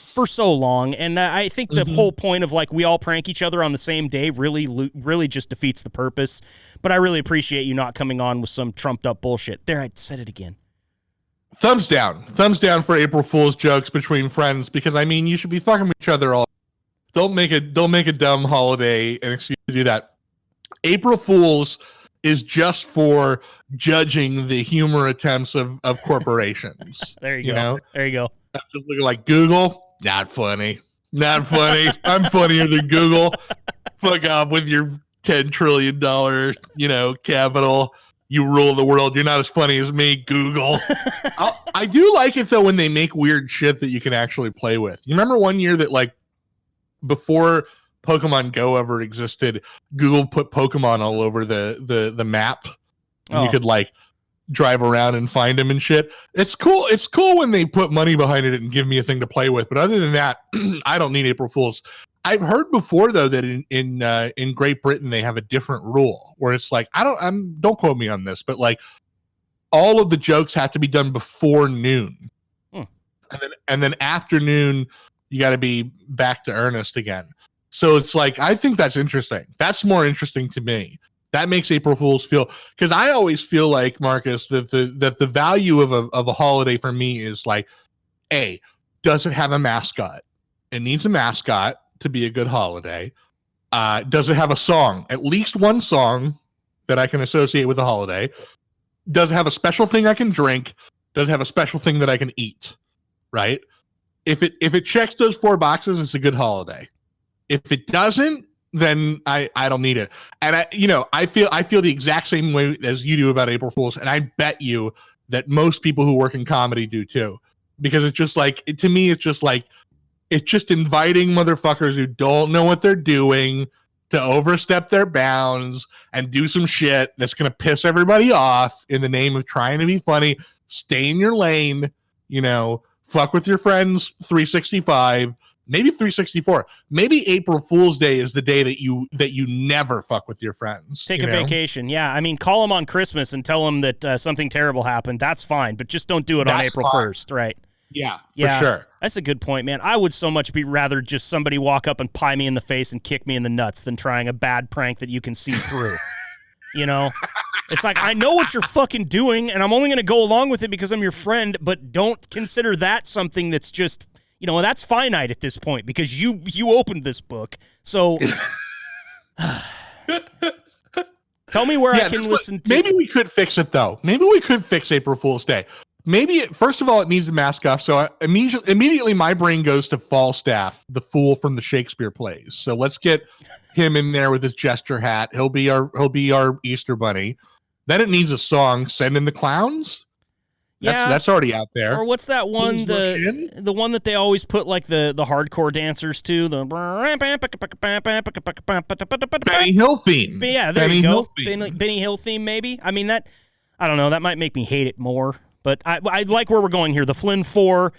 for so long, and I think the whole point of, like, we all prank each other on the same day really just defeats the purpose. But I really appreciate you not coming on with some trumped-up bullshit. There, I said it again. Thumbs down. Thumbs down for April Fool's jokes between friends, because, I mean, you should be fucking with each other all. Don't make a dumb holiday an excuse to do that. April Fool's is just for judging the humor attempts of corporations. There you go. Know? There you go. I'm just looking like Google. Not funny. Not funny. I'm funnier than Google. Fuck off with your $10 trillion, capital. You rule the world. You're not as funny as me, Google. I do like it, though, when they make weird shit that you can actually play with. You remember one year that, like, before Pokemon Go ever existed, Google put Pokemon all over the map, and you could like drive around and find them and shit. It's cool. It's cool when they put money behind it and give me a thing to play with. But other than that, I don't need April Fools. I've heard before, though, that in Great Britain they have a different rule where it's like, don't quote me on this, but like all of the jokes have to be done before noon, and then after noon you got to be back to earnest again. So it's like, I think that's interesting. That's more interesting to me. That makes April Fools feel, because I always feel like, Marcus, that the value of a holiday for me is like, A, does it have a mascot? It needs a mascot to be a good holiday. Does it have a song? At least one song that I can associate with the holiday. Does it have a special thing I can drink? Does it have a special thing that I can eat? right? If it checks those 4 boxes, it's a good holiday. If it doesn't, then I don't need it. And I feel the exact same way as you do about April Fools, and I bet you that most people who work in comedy do too, because it's just like, to me, it's just inviting motherfuckers who don't know what they're doing to overstep their bounds and do some shit that's going to piss everybody off in the name of trying to be funny. Stay in your lane, fuck with your friends 365, maybe 364. Maybe April Fool's Day is the day that you never fuck with your friends. Take a vacation. Yeah. I mean, call them on Christmas and tell them that something terrible happened. That's fine, but just don't do it on April 1st, right? Yeah, for sure. That's a good point, man. I would so much rather just somebody walk up and pie me in the face and kick me in the nuts than trying a bad prank that you can see through. It's like, I know what you're fucking doing, and I'm only going to go along with it because I'm your friend, but don't consider that something that's just, that's finite at this point because you opened this book. So tell me where I can listen to. Maybe we could fix it, though. Maybe we could fix April Fool's Day. Maybe, first of all, it needs a mask off. So immediately my brain goes to Falstaff, the fool from the Shakespeare plays. So let's get him in there with his gesture hat. He'll be our Easter bunny. Then it needs a song, Send in the Clowns. That's already out there. Or what's that one, the one that they always put like the hardcore dancers to, the Benny Hill theme. Yeah, there you go. Benny Hill theme, maybe. I mean, that, I don't know, that might make me hate it more. But I like where we're going here. The Flynn 4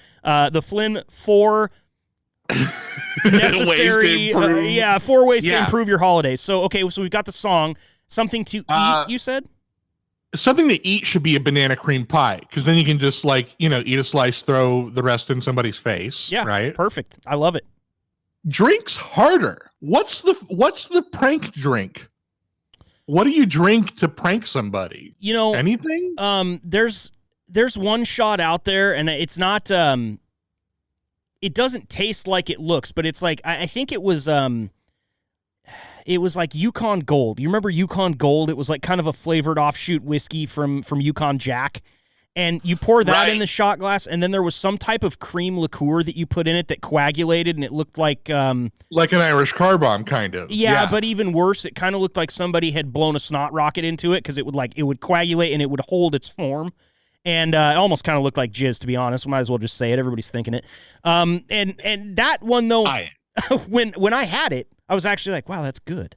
necessary, 4 ways to improve your holidays. So we've got the song, something to eat, you said? Something to eat should be a banana cream pie, because then you can just eat a slice, throw the rest in somebody's face. Yeah, right? Perfect. I love it. Drinks harder. What's the prank drink? What do you drink to prank somebody? Anything? There's one shot out there, and it's not. It doesn't taste like it looks, but it's like I think it was. It was like Yukon Gold. You remember Yukon Gold? It was like kind of a flavored offshoot whiskey from Yukon Jack. And you pour that in the shot glass, and then there was some type of cream liqueur that you put in it that coagulated, and it looked like an Irish car bomb, kind of. Yeah, but even worse, it kind of looked like somebody had blown a snot rocket into it, because it would coagulate and it would hold its form. And it almost kind of looked like jizz, to be honest. We might as well just say it. Everybody's thinking it. And that one, though, when I had it, I was actually like, wow, that's good.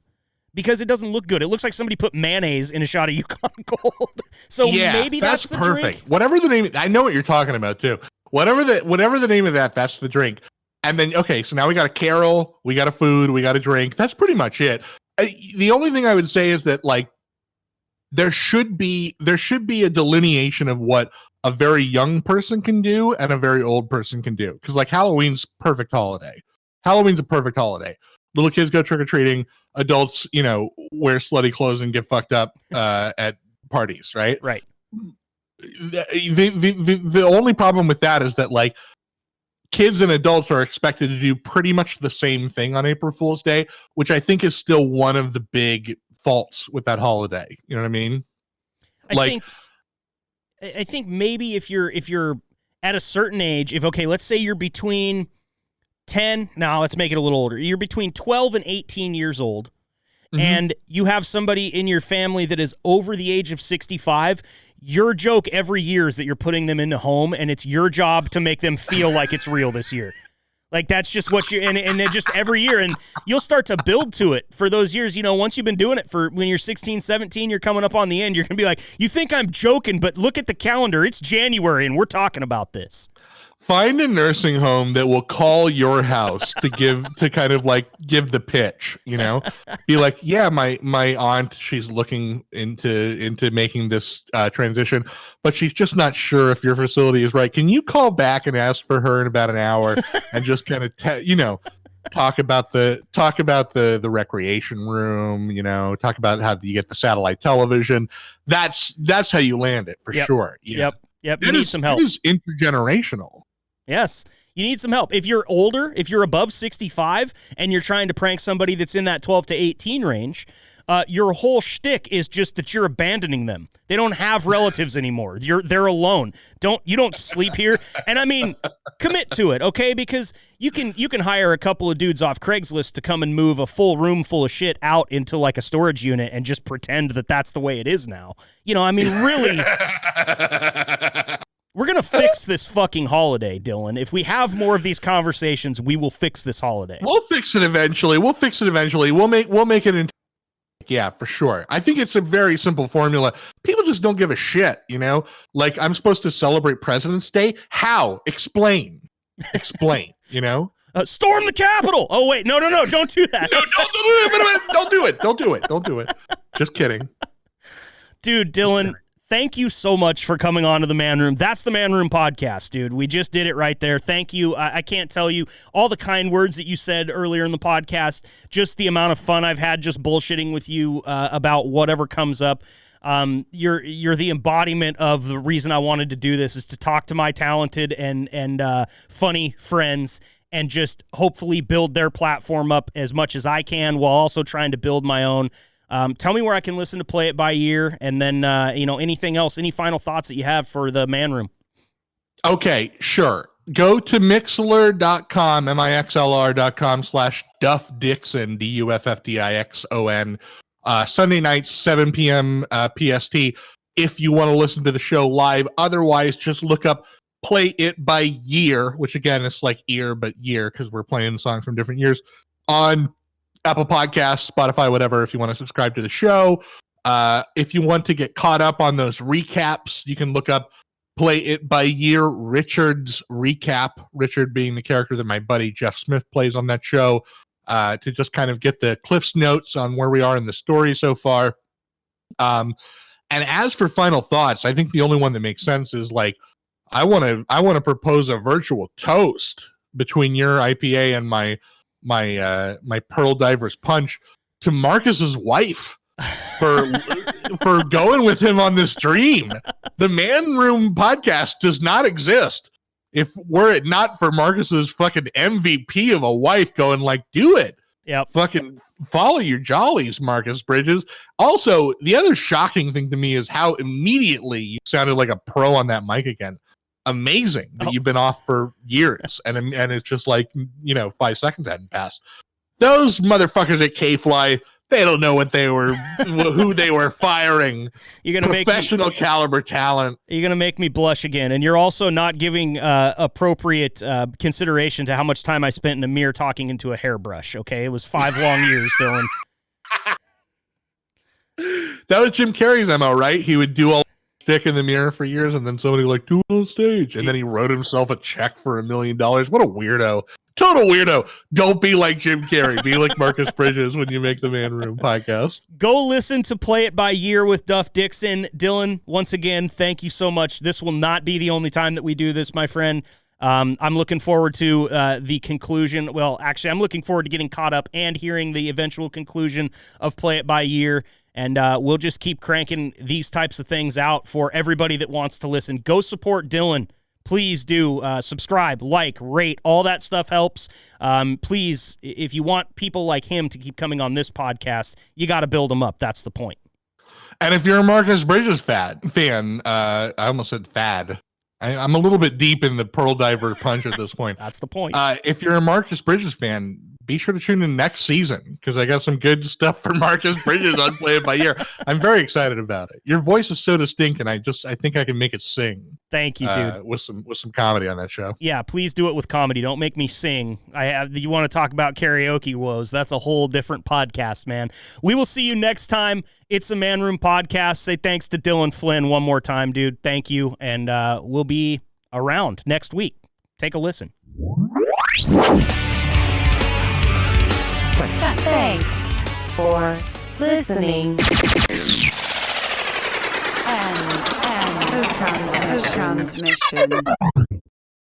Because it doesn't look good. It looks like somebody put mayonnaise in a shot of Yukon Gold. So maybe that's the perfect drink. Whatever the name, I know what you're talking about too. Whatever the name of that, that's the drink. And then so now we got a carol, we got a food, we got a drink. That's pretty much it. The only thing I would say is that there should be a delineation of what a very young person can do and a very old person can do. Because Halloween's perfect holiday. Halloween's a perfect holiday. Little kids go trick-or-treating. Adults, wear slutty clothes and get fucked up at parties, right? Right. The only problem with that is that, kids and adults are expected to do pretty much the same thing on April Fool's Day, which I think is still one of the big faults with that holiday. You know what I mean? I think maybe if you're at a certain age, let's say you're between 10, now let's make it a little older. You're between 12 and 18 years old, and you have somebody in your family that is over the age of 65. Your joke every year is that you're putting them in the home, and it's your job to make them feel like it's real this year. That's just what and it just every year, and you'll start to build to it for those years. Once you've been doing it for when you're 16, 17, you're coming up on the end, you're going to be like, you think I'm joking, but look at the calendar. It's January, and we're talking about this. Find a nursing home that will call your house to give the pitch, be like, yeah, my aunt, she's looking into making this transition, but she's just not sure if your facility is right. Can you call back and ask for her in about an hour and just kind of talk about the recreation room, talk about how you get the satellite television. That's how you land it for sure. Yep. You need some help. It is intergenerational. Yes. You need some help. If you're older, if you're above 65 and you're trying to prank somebody that's in that 12 to 18 range, your whole shtick is just that you're abandoning them. They don't have relatives anymore. They're alone. You don't sleep here. And I mean, commit to it, okay? Because you can hire a couple of dudes off Craigslist to come and move a full room full of shit out into like a storage unit and just pretend that that's the way it is now. I mean, really. We're going to fix this fucking holiday, Dylan. If we have more of these conversations, we will fix this holiday. We'll fix it eventually. We'll make it into. Yeah, for sure. I think it's a very simple formula. People just don't give a shit, Like, I'm supposed to celebrate President's Day? How? Explain, Storm the Capitol! Oh, wait, no, don't do that. No, don't do it. Just kidding. Dude, Dylan, thank you so much for coming on to the Man Room. That's the Man Room podcast, dude. We just did it right there. Thank you. I can't tell you all the kind words that you said earlier in the podcast, just the amount of fun I've had just bullshitting with you about whatever comes up. You're the embodiment of the reason I wanted to do this, is to talk to my talented and funny friends and just hopefully build their platform up as much as I can while also trying to build my own. Tell me where I can listen to Play It By Year, and then, anything else, any final thoughts that you have for the Man Room. Okay, sure. Go to mixlr.com, mixlr.com/Duff Dixon, DuffDixon, Sunday nights, 7 p.m. PST, if you want to listen to the show live. Otherwise, just look up Play It By Year, which again, is like ear, but year, because we're playing songs from different years, on Apple Podcasts, Spotify, whatever, if you want to subscribe to the show. If you want to get caught up on those recaps, you can look up Play It By Year, Richard's recap, Richard being the character that my buddy Jeff Smith plays on that show, to just kind of get the Cliff's Notes on where we are in the story so far. And as for final thoughts, I think the only one that makes sense is, like, I want to propose a virtual toast between your IPA and my Pearl Diver's Punch to Marcus's wife for going with him on this dream. The Man Room podcast does not exist if were it not for Marcus's fucking MVP of a wife going like, do it. Yep. Fucking follow your jollies, Marcus Bridges. Also, the other shocking thing to me is how immediately you sounded like a pro on that mic again. Amazing that you've been off for years, and it's just like 5 seconds hadn't passed. Those motherfuckers at K-Fly, they don't know what they were, who they were firing. You're gonna professional caliber talent. You're gonna make me blush again, and you're also not giving appropriate consideration to how much time I spent in a mirror talking into a hairbrush. Okay, it was 5 long years, Dylan. That was Jim Carrey's MO, right? He would do all stick in the mirror for years, and then somebody like, do it on stage, and then he wrote himself a check for $1 million. What a weirdo. Total weirdo. Don't be like Jim Carrey. Be like Marcus Bridges when you make the Man Room podcast. Go listen to Play It By Year with Duff Dixon. Dylan, once again, thank you so much. This will not be the only time that we do this, my friend. I'm looking forward to the conclusion. Well, actually, I'm looking forward to getting caught up and hearing the eventual conclusion of Play It By Year. And we'll just keep cranking these types of things out for everybody that wants to listen. Go support Dylan. Please do subscribe, like, rate. All that stuff helps. Please, if you want people like him to keep coming on this podcast, you got to build them up. That's the point. And if you're a Marcus Bridges fan, I almost said fad. I'm a little bit deep in the Pearl Diver Punch at this point. That's the point. If you're a Marcus Bridges fan, be sure to tune in next season, because I got some good stuff for Marcus Bridges on Play It By Year. I'm very excited about it. Your voice is so distinct, and I think I can make it sing. Thank you, dude. With some comedy on that show. Yeah, please do it with comedy. Don't make me sing. You want to talk about karaoke woes? That's a whole different podcast, man. We will see you next time. It's the Man Room podcast. Say thanks to Dillon Flynn one more time, dude. Thank you, and we'll be around next week. Take a listen. Thanks for listening. And transmission.